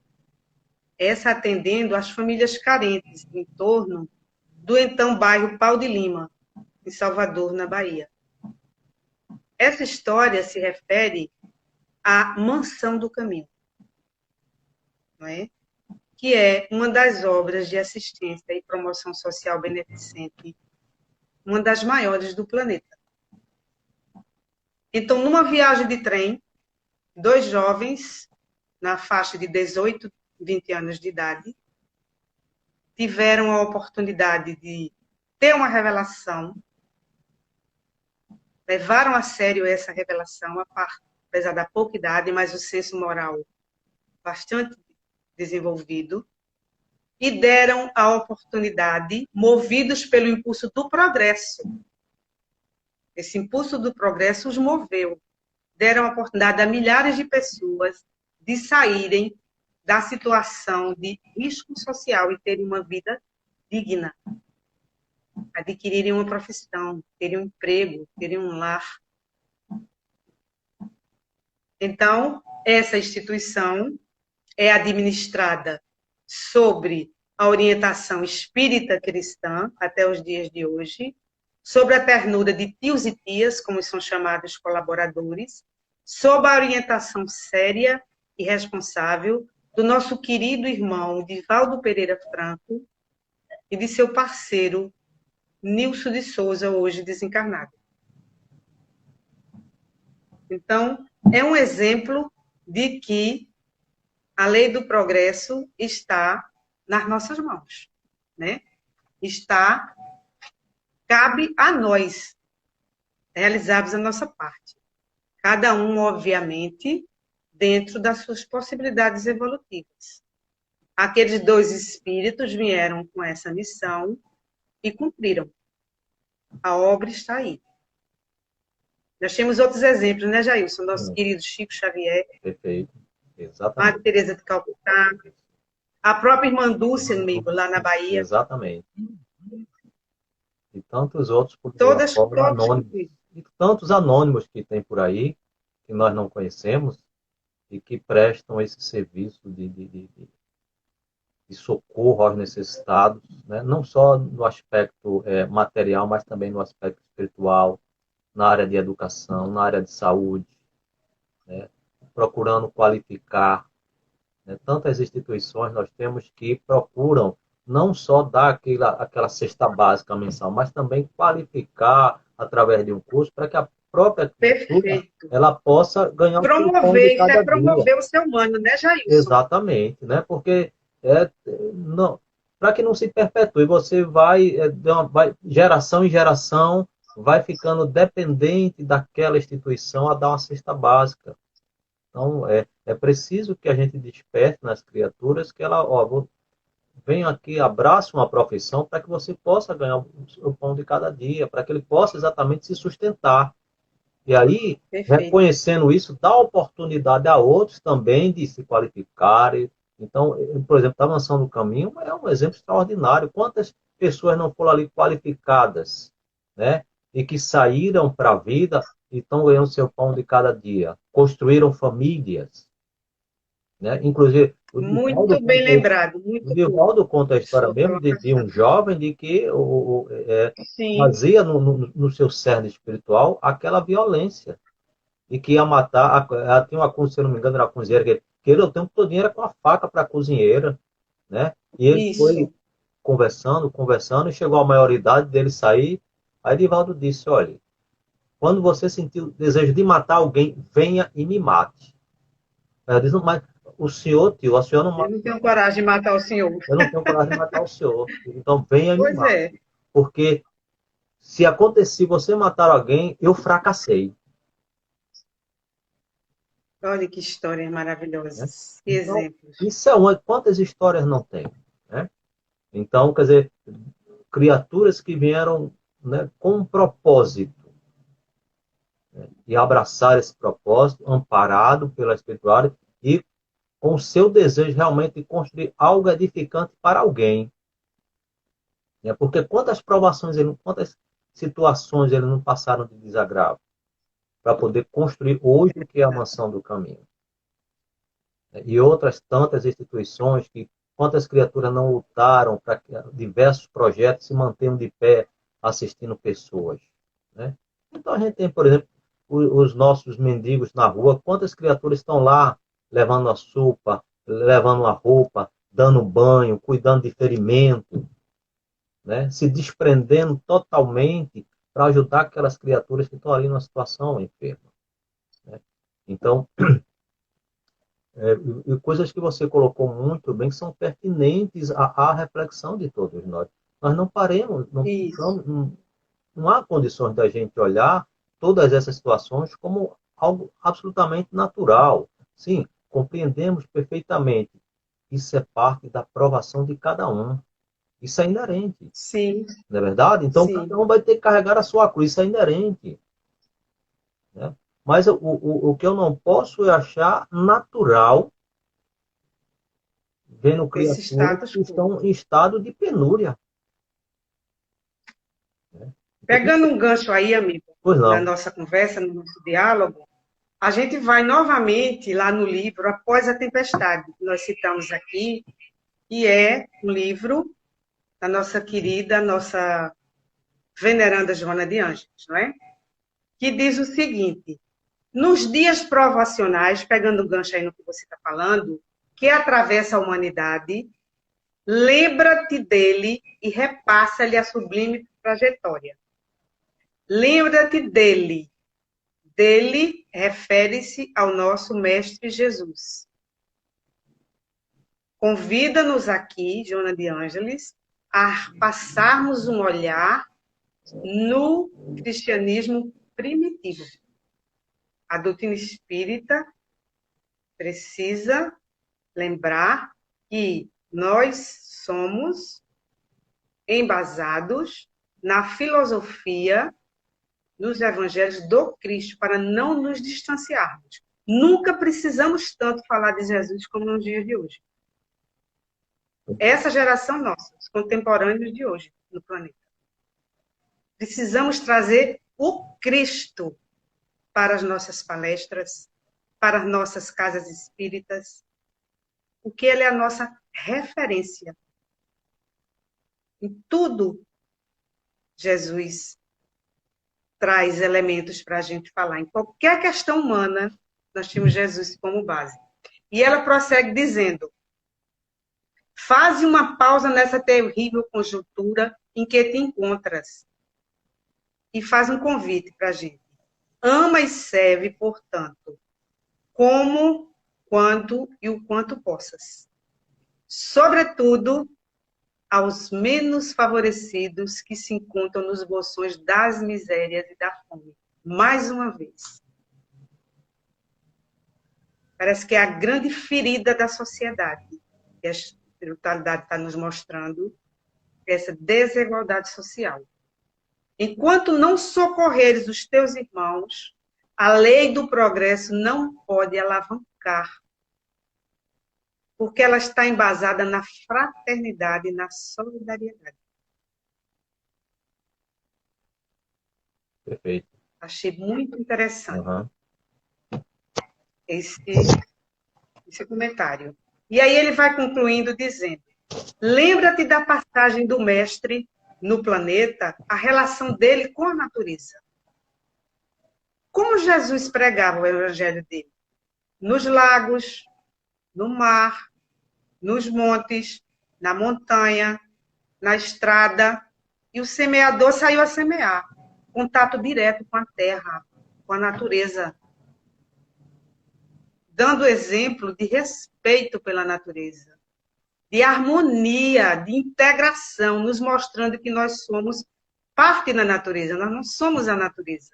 Essa atendendo às famílias carentes em torno do então bairro Pau de Lima, em Salvador, na Bahia. Essa história se refere à Mansão do Caminho, não é? Que é uma das obras de assistência e promoção social beneficente, uma das maiores do planeta. Então, numa viagem de trem, dois jovens, na faixa de 18, 20 anos de idade, tiveram a oportunidade de ter uma revelação, levaram a sério essa revelação, apesar da pouca idade, mas o senso moral bastante desenvolvido, e deram a oportunidade, movidos pelo impulso do progresso. Esse impulso do progresso os moveu. Deram a oportunidade a milhares de pessoas de saírem da situação de risco social e terem uma vida digna, adquirirem uma profissão, terem um emprego, terem um lar. Então, essa instituição é administrada sobre a orientação espírita cristã até os dias de hoje, sobre a ternura de tios e tias, como são chamados colaboradores, sob a orientação séria e responsável do nosso querido irmão Divaldo Pereira Franco e de seu parceiro Nilson de Souza, hoje desencarnado. Então, é um exemplo de que a lei do progresso está nas nossas mãos, né? Cabe a nós realizarmos a nossa parte. Cada um, obviamente, dentro das suas possibilidades evolutivas. Aqueles 2 espíritos vieram com essa missão e cumpriram. A obra está aí. Nós temos outros exemplos, né, Jailson? Nosso querido Chico Xavier. Perfeito. Exatamente. Madre Teresa de Calcutá. A própria irmã Dulce, amigo, lá na Bahia. Exatamente. E tantos outros por Todas anônimos. E tantos anônimos que tem por aí, que nós não conhecemos, e que prestam esse serviço de socorro aos necessitados, né? Não só no aspecto material, mas também no aspecto espiritual, na área de educação, na área de saúde, né? Procurando qualificar, né? Tantas instituições nós temos que procuram não só dar aquela cesta básica mensal, mas também qualificar através de um curso para que a própria criatura ela possa ganhar o seu pão de cada dia. Promover o ser humano, né, Jailson? Exatamente, né? Porque para que não se perpetue, você vai geração em geração vai ficando dependente daquela instituição a dar uma cesta básica. Então, é preciso que a gente desperte nas criaturas que ela, venha aqui, abrace uma profissão para que você possa ganhar o pão de cada dia, para que ele possa exatamente se sustentar. E aí, reconhecendo isso, dá oportunidade a outros também de se qualificarem. Então, por exemplo, a Mansão do Caminho é um exemplo extraordinário. Quantas pessoas não foram ali qualificadas, né? E que saíram para a vida e estão ganhando seu pão de cada dia. Construíram famílias, né? Inclusive, muito bem lembrado. O Divaldo conta a história mesmo de um jovem de que fazia no seu cerne espiritual aquela violência e que ia matar. Tinha uma, se eu não me engano, era a cozinheira que ele o tempo todo era com a faca para a cozinheira, né? E ele foi conversando e chegou à maioridade dele sair. Aí Divaldo disse: olha, quando você sentir o desejo de matar alguém, venha e me mate. Aí eu disse: mas o senhor, tio, a senhora não mata. Eu não tenho coragem de matar o senhor. Eu não tenho coragem de matar o senhor. Então venha me matar. Porque se acontecer você matar alguém, eu fracassei. Olha que histórias maravilhosas. Que então, exemplos. Isso é uma. Quantas histórias não tem? Né? Então, quer dizer, criaturas que vieram, né, com um propósito, né, e abraçar esse propósito, amparado pela espiritualidade e com o seu desejo realmente de construir algo edificante para alguém. Né? Porque quantas provações, quantas situações eles não passaram de desagravo para poder construir hoje o que é a Mansão do Caminho. E outras tantas instituições que quantas criaturas não lutaram para que diversos projetos se mantenham de pé assistindo pessoas. Né? Então a gente tem, por exemplo, os nossos mendigos na rua, quantas criaturas estão lá levando a sopa, levando a roupa, dando banho, cuidando de ferimento, né? Se desprendendo totalmente para ajudar aquelas criaturas que estão ali numa situação enferma. Né? Então, e coisas que você colocou muito bem, que são pertinentes à reflexão de todos nós. Nós não paremos, não há condições da gente olhar todas essas situações como algo absolutamente natural. Sim, compreendemos perfeitamente. Isso é parte da provação de cada um. Isso é inerente. Sim. Não é verdade? Então, cada um vai ter que carregar a sua cruz. Isso é inerente. Né? Mas o que eu não posso é achar natural vendo criaturas que estão em estado de penúria. Né? Pegando um gancho aí, amigo, na nossa conversa, no nosso diálogo, a gente vai novamente lá no livro Após a Tempestade, que nós citamos aqui, que é um livro da nossa querida, nossa veneranda Joana de Ângeles, não é? Que diz o seguinte: nos dias provacionais, pegando o gancho aí no que você está falando, que atravessa a humanidade, lembra-te dele e repassa-lhe a sublime trajetória. Lembra-te dele. Dele refere-se ao nosso Mestre Jesus. Convida-nos aqui, Joana de Ângeles, a passarmos um olhar no cristianismo primitivo. A doutrina espírita precisa lembrar que nós somos embasados na filosofia dos evangelhos do Cristo, para não nos distanciarmos. Nunca precisamos tanto falar de Jesus como nos dias de hoje. Essa geração nossa, os contemporâneos de hoje no planeta. Precisamos trazer o Cristo para as nossas palestras, para as nossas casas espíritas, porque ele é a nossa referência. Em tudo, Jesus traz elementos para a gente falar. Em qualquer questão humana, nós temos Jesus como base. E ela prossegue dizendo: faze uma pausa nessa terrível conjuntura em que te encontras. E faz um convite para a gente. Ama e serve, portanto, como, quando e o quanto possas. Sobretudo, aos menos favorecidos que se encontram nos bolsões das misérias e da fome. Mais uma vez. Parece que é a grande ferida da sociedade. E a espiritualidade está nos mostrando essa desigualdade social. Enquanto não socorreres os teus irmãos, a lei do progresso não pode alavancar, porque ela está embasada na fraternidade e na solidariedade. Perfeito. Achei muito interessante esse comentário. E aí ele vai concluindo dizendo: lembra-te da passagem do mestre no planeta, a relação dele com a natureza. Como Jesus pregava o evangelho dele? Nos lagos, no mar, nos montes, na montanha, na estrada, e o semeador saiu a semear. Contato direto com a terra, com a natureza. Dando exemplo de respeito pela natureza, de harmonia, de integração, nos mostrando que nós somos parte da natureza, nós não somos a natureza.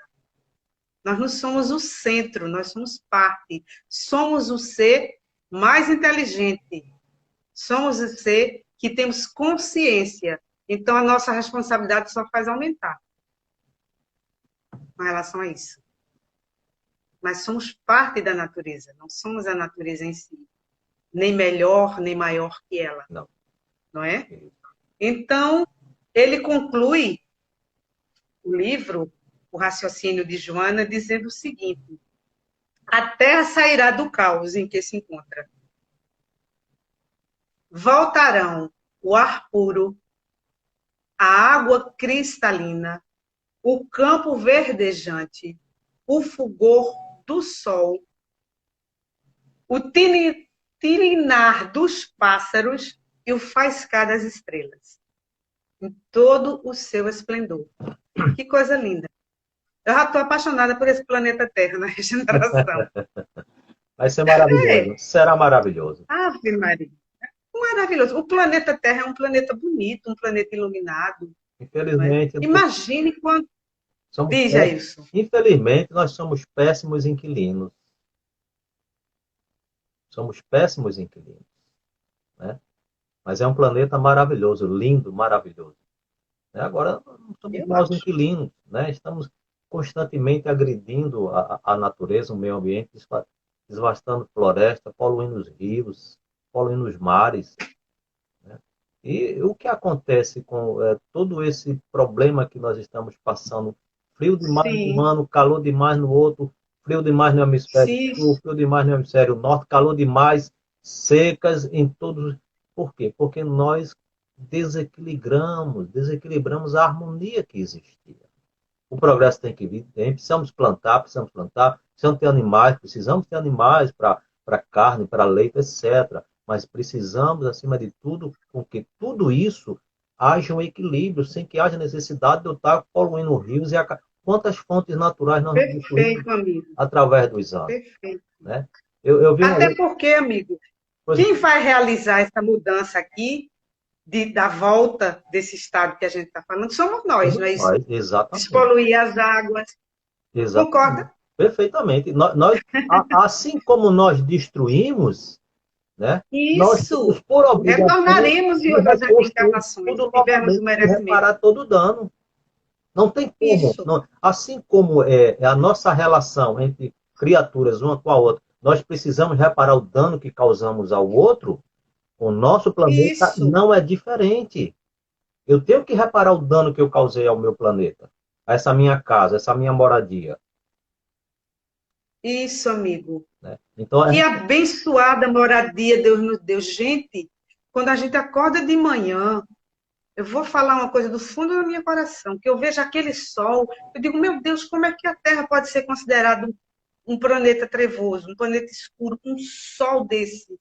Nós não somos o centro, nós somos parte. Somos o ser mais inteligente. Somos o ser que temos consciência. Então, a nossa responsabilidade só faz aumentar com relação a isso. Mas somos parte da natureza, não somos a natureza em si. Nem melhor, nem maior que ela. Não é? Então, ele conclui o livro, o raciocínio de Joana, dizendo o seguinte: a terra sairá do caos em que se encontra. Voltarão o ar puro, a água cristalina, o campo verdejante, o fulgor do sol, o tirinar dos pássaros e o faiscar das estrelas, em todo o seu esplendor. Que coisa linda. Eu já estou apaixonada por esse planeta Terra na regeneração. Vai ser maravilhoso. Será maravilhoso. Ave Maria. Maravilhoso. O planeta Terra é um planeta bonito, um planeta iluminado. Infelizmente... É? Imagine quando... Diga isso. Infelizmente, nós somos péssimos inquilinos. Somos péssimos inquilinos. Né? Mas é um planeta maravilhoso, lindo, maravilhoso. Agora, não somos maus inquilinos. Né? Estamos constantemente agredindo a natureza, o meio ambiente, desvastando floresta, poluindo os rios, poluindo os mares. Né? E o que acontece com todo esse problema que nós estamos passando? Frio demais num ano, calor demais no outro, frio demais no hemisfério sul, frio demais no hemisfério norte, calor demais, secas em todos. Por quê? Porque nós desequilibramos a harmonia que existia. O progresso tem que vir, precisamos plantar, precisamos ter animais para carne, para leite, etc. Mas precisamos, acima de tudo, porque tudo isso haja um equilíbrio, sem que haja necessidade de eu estar poluindo rios e quantas fontes naturais nós destruímos através dos anos. Perfeito. Né? Até porque, amigo, quem vai realizar essa mudança aqui, da volta desse estado que a gente está falando, somos nós, não é isso? Exatamente. Despoluir as águas. Exatamente. Concorda? Perfeitamente. Assim como nós destruímos, né, nós temos Isso. por obrigação Retornaremos em de outras reconstruir encarnações, tudo se tivermos o novamente e merecimento. reparar todo o dano. Não tem como. Isso, Assim como é a nossa relação entre criaturas uma com a outra, nós precisamos reparar o dano que causamos ao outro, o nosso planeta isso, não é diferente. Eu tenho que reparar o dano que eu causei ao meu planeta, a essa minha casa, essa minha moradia. isso, amigo. Né? Então, Que abençoada moradia Deus nos deu. Gente, quando a gente acorda de manhã, eu vou falar uma coisa do fundo do meu coração, que eu vejo aquele sol, eu digo, meu Deus, como é que a Terra pode ser considerada um planeta trevoso, um planeta escuro, com um sol desse,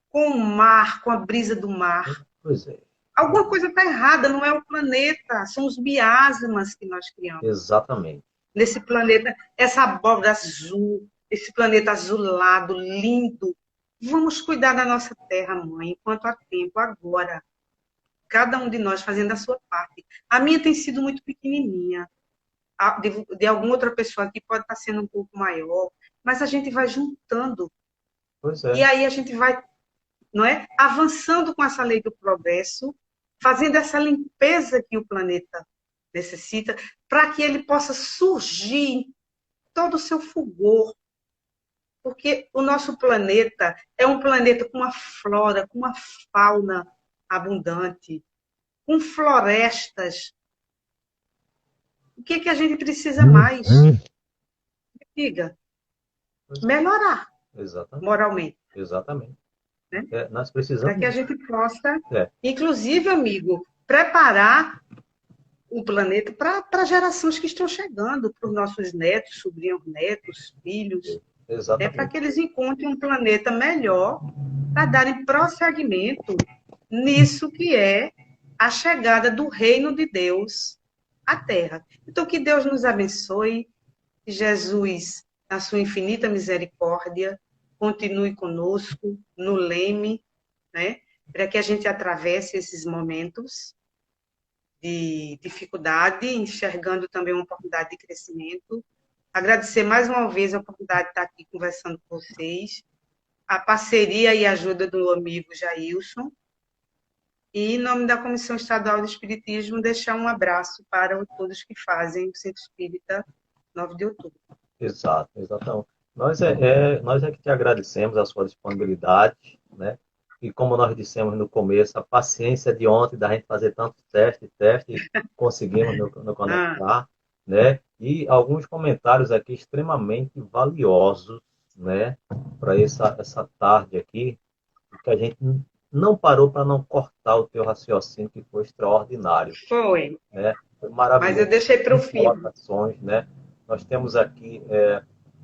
com o mar, com a brisa do mar? pois é, Alguma coisa está errada, não é o planeta, são os miasmas que nós criamos exatamente. nesse planeta, essa abóbora azul, esse planeta azulado, lindo. Vamos cuidar da nossa terra, mãe, enquanto há tempo, agora. Cada um de nós fazendo a sua parte. A minha tem sido muito pequenininha. De alguma outra pessoa aqui pode estar sendo um pouco maior, mas a gente vai juntando. Pois E é, aí a gente vai, não é, avançando com essa lei do progresso, fazendo essa limpeza que o planeta necessita, para que ele possa surgir em todo o seu fulgor. Porque o nosso planeta é um planeta com uma flora, com uma fauna abundante, com florestas. O que, é que a gente precisa mais? Diga, melhorar exatamente, moralmente, exatamente. né? Nós Para que a precisamos. gente possa, É, inclusive, amigo, preparar o planeta para gerações que estão chegando, para os nossos netos, sobrinhos netos, filhos, para exatamente. que eles encontrem um planeta melhor para darem prosseguimento nisso que é a chegada do reino de Deus à Terra. Então, que Deus nos abençoe, que Jesus, na sua infinita misericórdia, continue conosco no leme, né? Para que a gente atravesse esses momentos de dificuldade, enxergando também uma oportunidade de crescimento. Agradecer mais uma vez a oportunidade de estar aqui conversando com vocês, a parceria e ajuda do amigo Jailson. E, em nome da Comissão Estadual do Espiritismo, deixar um abraço para todos que fazem o Centro Espírita 9 de Outubro. Exato, exatamente. Nós é que te agradecemos a sua disponibilidade, né? E como nós dissemos no começo, a paciência de ontem da gente fazer tantos testes, conseguimos no Ah, conectar, né? E alguns comentários aqui extremamente valiosos, né? Para essa tarde aqui, que a gente não parou para não cortar o teu raciocínio, que foi extraordinário, foi, né? Foi mas eu maravilhoso. deixei para o fim. Colocações, né? Nós temos aqui,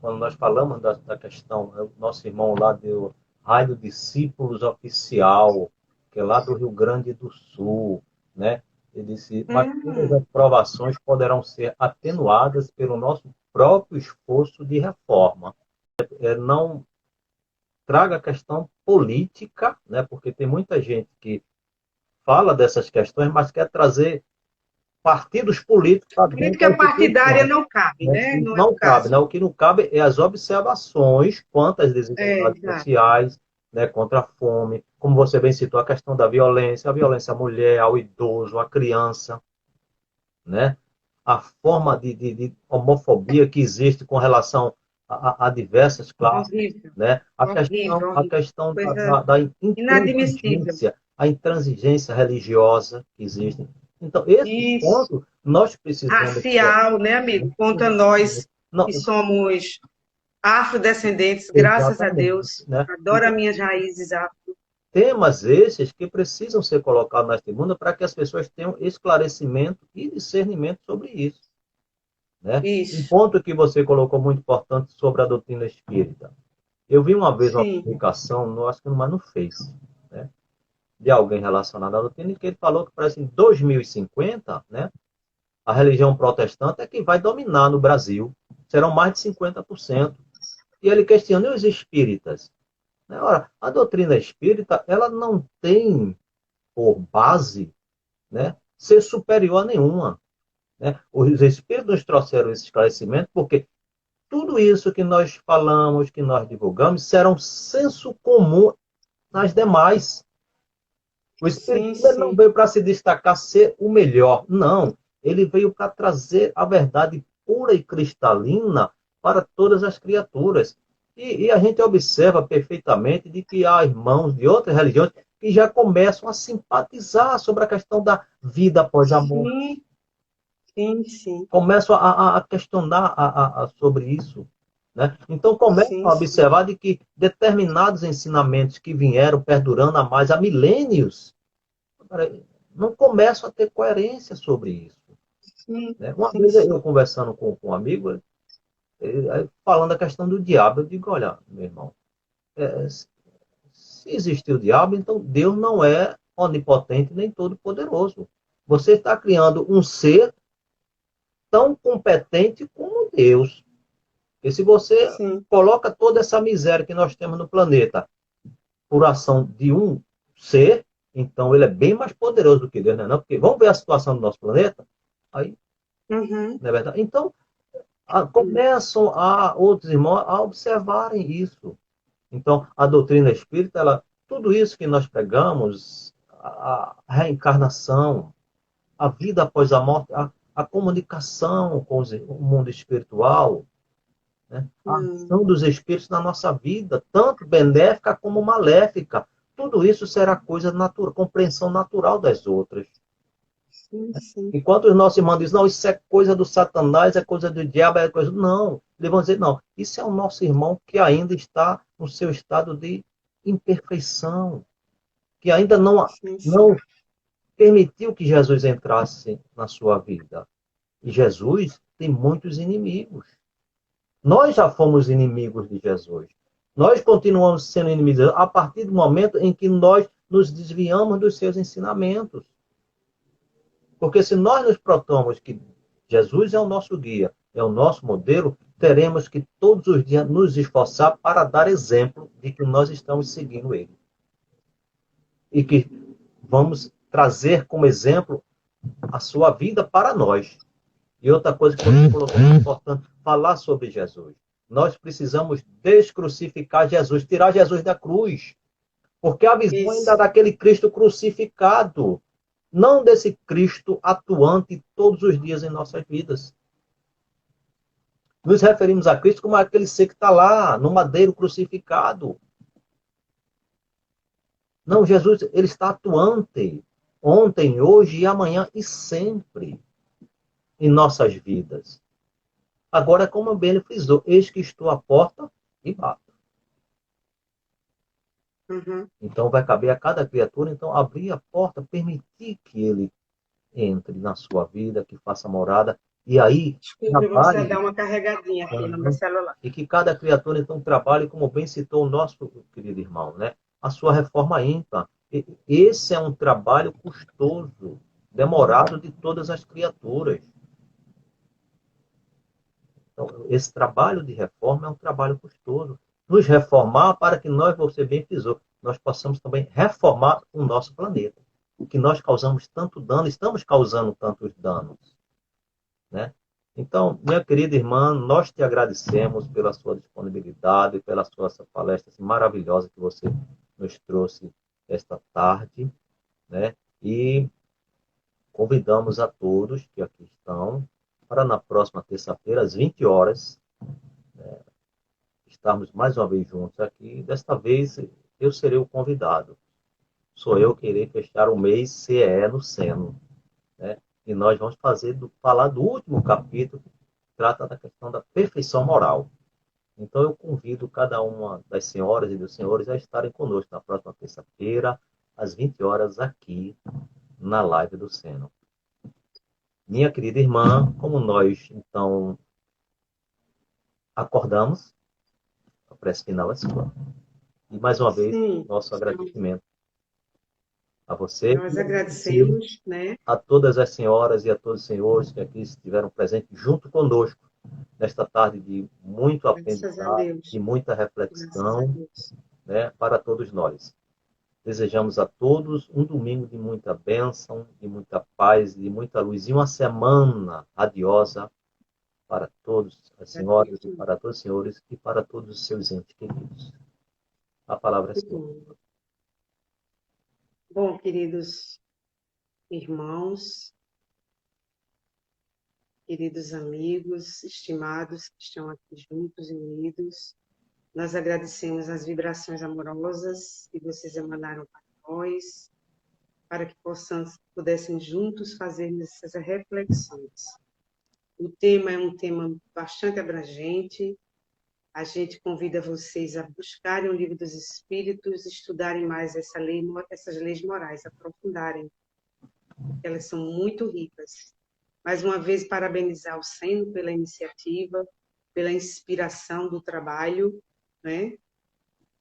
quando nós falamos da questão, o nosso irmão lá deu Raio Discípulos Oficial, que é lá do Rio Grande do Sul, né? Ele disse, mas todas as provações poderão ser atenuadas pelo nosso próprio esforço de reforma. Não traga a questão política, né? Porque tem muita gente que fala dessas questões, mas quer trazer partidos políticos para dentro da Política partidária instituição. não cabe, Né? né? Não é o Não cabe, né? caso. O que não cabe é as observações quanto às É, desigualdades exato. sociais, né? Contra a fome, como você bem citou, a questão da violência, a violência à mulher, ao idoso, à criança, né? A forma de homofobia que existe com relação a diversas classes, Horrível, né? horrível, A horrível. questão Coisa da inadmissível. intransigência, a intransigência religiosa que existe. Então, esses Isso. pontos nós precisamos. Racial, né, amigo? Contra nós Não, que somos afrodescendentes, graças a exatamente, Deus. né? Adoro as minhas raízes afro. Temas esses que precisam ser colocados na tribuna para que as pessoas tenham esclarecimento e discernimento sobre isso, né? Um Isso. ponto que você colocou muito importante sobre a doutrina espírita. Eu vi uma vez uma Sim. publicação, acho que no Face, né, de alguém relacionado à doutrina, que ele falou que parece em 2050, né, a religião protestante é que vai dominar no Brasil. Serão mais de 50%. E ele questiona, e os espíritas? Ora, a doutrina espírita, ela não tem por base, né, ser superior a nenhuma. Né? Os espíritos nos trouxeram esse esclarecimento porque tudo isso que nós falamos, que nós divulgamos, será um senso comum nas demais. O Sim, Espiritismo ele não sim. veio para se destacar ser o melhor, não. Ele veio para trazer a verdade pura e cristalina para todas as criaturas. E a gente observa perfeitamente de que há irmãos de outras religiões que já começam a simpatizar sobre a questão da vida após a morte. Sim, sim, sim. Começam a questionar sobre isso. Né? Então começam Sim, a sim. observar de que determinados ensinamentos que vieram perdurando há mais há milênios não começam a ter coerência sobre isso. Sim, Né? Uma sim, vez eu sim. conversando com um amigo, falando da questão do diabo, eu digo, olha, meu irmão, se existiu o diabo, então Deus não é onipotente nem todo-poderoso. Você está criando um ser tão competente como Deus. E se você Sim. coloca toda essa miséria que nós temos no planeta por ação de um ser, então ele é bem mais poderoso do que Deus, não é não? Porque vamos ver a situação do nosso planeta, aí, Uhum. não é verdade? Então, começam outros irmãos a observarem isso. Então, a doutrina espírita, tudo isso que nós pregamos, a reencarnação, a vida após a morte, a comunicação com o mundo espiritual, né? A ação dos espíritos na nossa vida, tanto benéfica como maléfica, tudo isso será coisa natural, compreensão natural das outras. Sim, sim. Enquanto os nossos irmãos dizem, não, isso é coisa do Satanás, é coisa do diabo, é coisa. Não, eles vão dizer, não, isso é o nosso irmão que ainda está no seu estado de imperfeição, que ainda Sim, sim. não permitiu que Jesus entrasse na sua vida. E Jesus tem muitos inimigos. Nós já fomos inimigos de Jesus. Nós continuamos sendo inimigos a partir do momento em que nós nos desviamos dos seus ensinamentos. Porque se nós nos propomos que Jesus é o nosso guia, é o nosso modelo, teremos que todos os dias nos esforçar para dar exemplo de que nós estamos seguindo ele. E que vamos trazer como exemplo a sua vida para nós. E outra coisa que você colocou muito importante, falar sobre Jesus. Nós precisamos descrucificar Jesus, tirar Jesus da cruz. Porque a visão ainda é Isso. daquele Cristo crucificado, não desse Cristo atuante todos os dias em nossas vidas. Nos referimos a Cristo como aquele ser que está lá, no madeiro crucificado. Não, Jesus, ele está atuante, ontem, hoje e amanhã e sempre em nossas vidas. Agora, como bem ele frisou, eis que estou à porta e bato. Uhum. Então vai caber a cada criatura, então, abrir a porta, permitir que ele entre na sua vida, que faça morada, e aí Desculpe, eu vou precisar dar trabalhe, uma carregadinha aqui no meu celular. e que cada criatura, então, trabalhe, como bem citou o nosso querido irmão, né? A sua reforma ímpar. Esse é um trabalho custoso, demorado de todas as criaturas. Então, esse trabalho de reforma é um trabalho custoso. Nos reformar para que nós, você bem frisou, nós possamos também reformar o nosso planeta. O que nós causamos tanto dano, estamos causando tantos danos. Né? Então, minha querida irmã, nós te agradecemos pela sua disponibilidade, pela sua essa palestra assim, maravilhosa que você nos trouxe esta tarde. Né? E convidamos a todos que aqui estão para na próxima terça-feira, às 20 horas, estarmos mais uma vez juntos aqui. Desta vez eu serei o convidado. Sou eu que irei fechar o mês CE no Seno. Né? E nós vamos falar do último capítulo, que trata da questão da perfeição moral. Então eu convido cada uma das senhoras e dos senhores a estarem conosco na próxima terça-feira, às 20 horas, aqui na live do Seno. Minha querida irmã, como nós, então, acordamos, a prece final é sua. E mais uma vez, Sim, nosso então, agradecimento a você nós e agradecer agradecemos, né? a todas as senhoras e a todos os senhores que aqui estiveram presentes junto conosco nesta tarde de muito Graças a aprendizado e Deus. muita Graças a reflexão, Deus. né, para todos nós. Desejamos a todos um domingo de muita bênção, de muita paz, de muita luz e uma semana radiosa para todas as senhoras e para todos os senhores e para todos os seus entes queridos. A palavra é sua. Bom, queridos irmãos, queridos amigos, estimados que estão aqui juntos e unidos, nós agradecemos as vibrações amorosas que vocês emanaram para nós, para que pudessem juntos fazer essas reflexões. O tema é um tema bastante abrangente. A gente convida vocês a buscarem o Livro dos Espíritos, estudarem mais essas leis morais, aprofundarem. Elas são muito ricas. Mais uma vez, parabenizar o Seno pela iniciativa, pela inspiração do trabalho, né?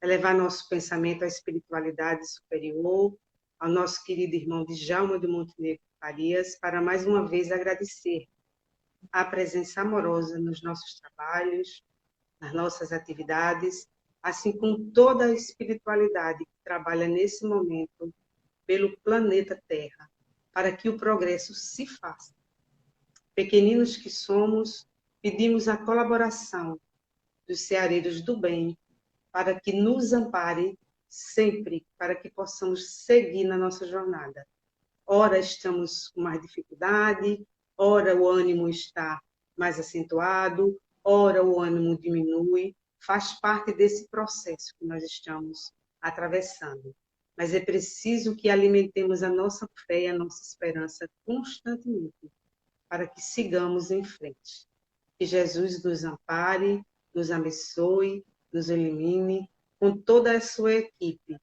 Elevar nosso pensamento à espiritualidade superior, ao nosso querido irmão Djalma do Montenegro Farias, para mais uma vez agradecer a presença amorosa nos nossos trabalhos, nas nossas atividades, assim como toda a espiritualidade que trabalha nesse momento pelo planeta Terra, para que o progresso se faça. Pequeninos que somos, pedimos a colaboração dos ceareiros do bem para que nos ampare sempre, para que possamos seguir na nossa jornada. Ora estamos com mais dificuldade, ora o ânimo está mais acentuado, ora o ânimo diminui, faz parte desse processo que nós estamos atravessando. Mas é preciso que alimentemos a nossa fé e a nossa esperança constantemente, para que sigamos em frente. Que Jesus nos ampare, nos abençoe, nos ilumine, com toda a sua equipe,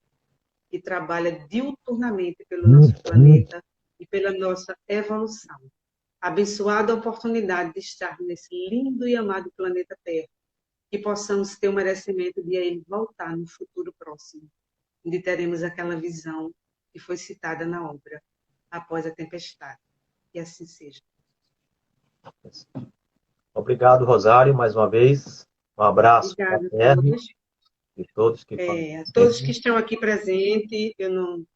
que trabalha diuturnamente pelo nosso planeta e pela nossa evolução. Abençoada a oportunidade de estar nesse lindo e amado planeta Terra, que possamos ter o merecimento de ele voltar no futuro próximo, onde teremos aquela visão que foi citada na obra, após a tempestade. Que assim seja. Obrigado, Rosário, mais uma vez. Um abraço Obrigada a fraterno todos. de todos que A todos que estão aqui presentes, eu não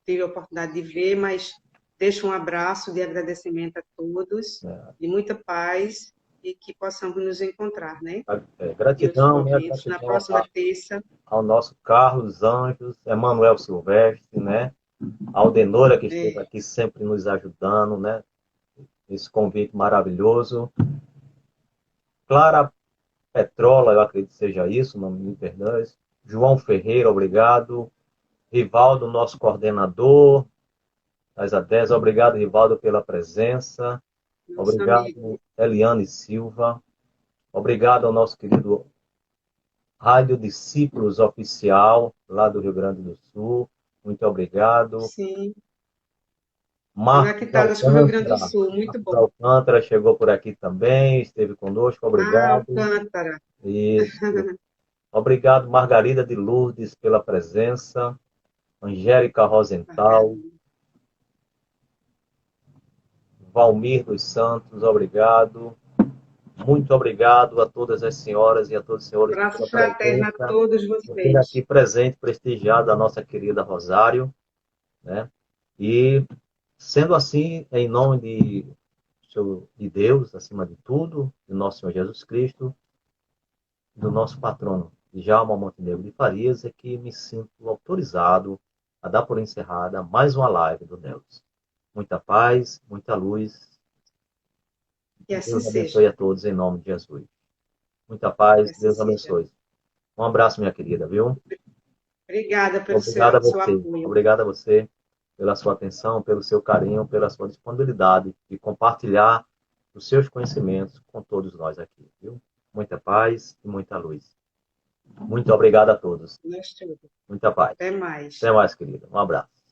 tive a oportunidade de ver, mas deixo um abraço de agradecimento a todos, de muita paz e que possamos nos encontrar, né? Gratidão, né? Momentos, na próxima terça. Ao nosso Carlos Anjos, Emanuel Silvestre, né? Aldenora, que esteve aqui sempre nos ajudando, né? Esse convite maravilhoso. Clara Petrola, eu acredito que seja isso, não me perdoe. João Ferreira, obrigado. Rivaldo, nosso coordenador das ADES, obrigado, Rivaldo, pela presença. Obrigado, Eliane Silva. Obrigado ao nosso querido Rádio Discípulos Oficial, lá do Rio Grande do Sul. Muito obrigado. Sim. Marcos com o Rio Grande do Sul, muito bom. Alcântara chegou por aqui também, esteve conosco, obrigado. Alcântara. Isso. Obrigado, Margarida de Lourdes, pela presença. Angélica Rosenthal. Valmir dos Santos, obrigado. Muito obrigado a todas as senhoras e a todos os senhores. Abraço fraterno a todos vocês. Aqui presente, prestigiado a nossa querida Rosário, né? E, sendo assim, em nome de Deus, acima de tudo, de nosso Senhor Jesus Cristo, do nosso patrono, Djalma Montenegro de Farias, é que me sinto autorizado a dar por encerrada mais uma live do Deus. Muita paz, muita luz. Que assim Deus abençoe seja. a todos em nome de Jesus. Muita paz, assim Deus abençoe. Um abraço, minha querida, viu? Obrigada pelo seu apoio. Obrigado a você pela sua atenção, pelo seu carinho, pela sua disponibilidade de compartilhar os seus conhecimentos com todos nós aqui, viu? Muita paz e muita luz. Muito obrigado a todos. Muita paz. Até mais. Até mais, querida. Um abraço.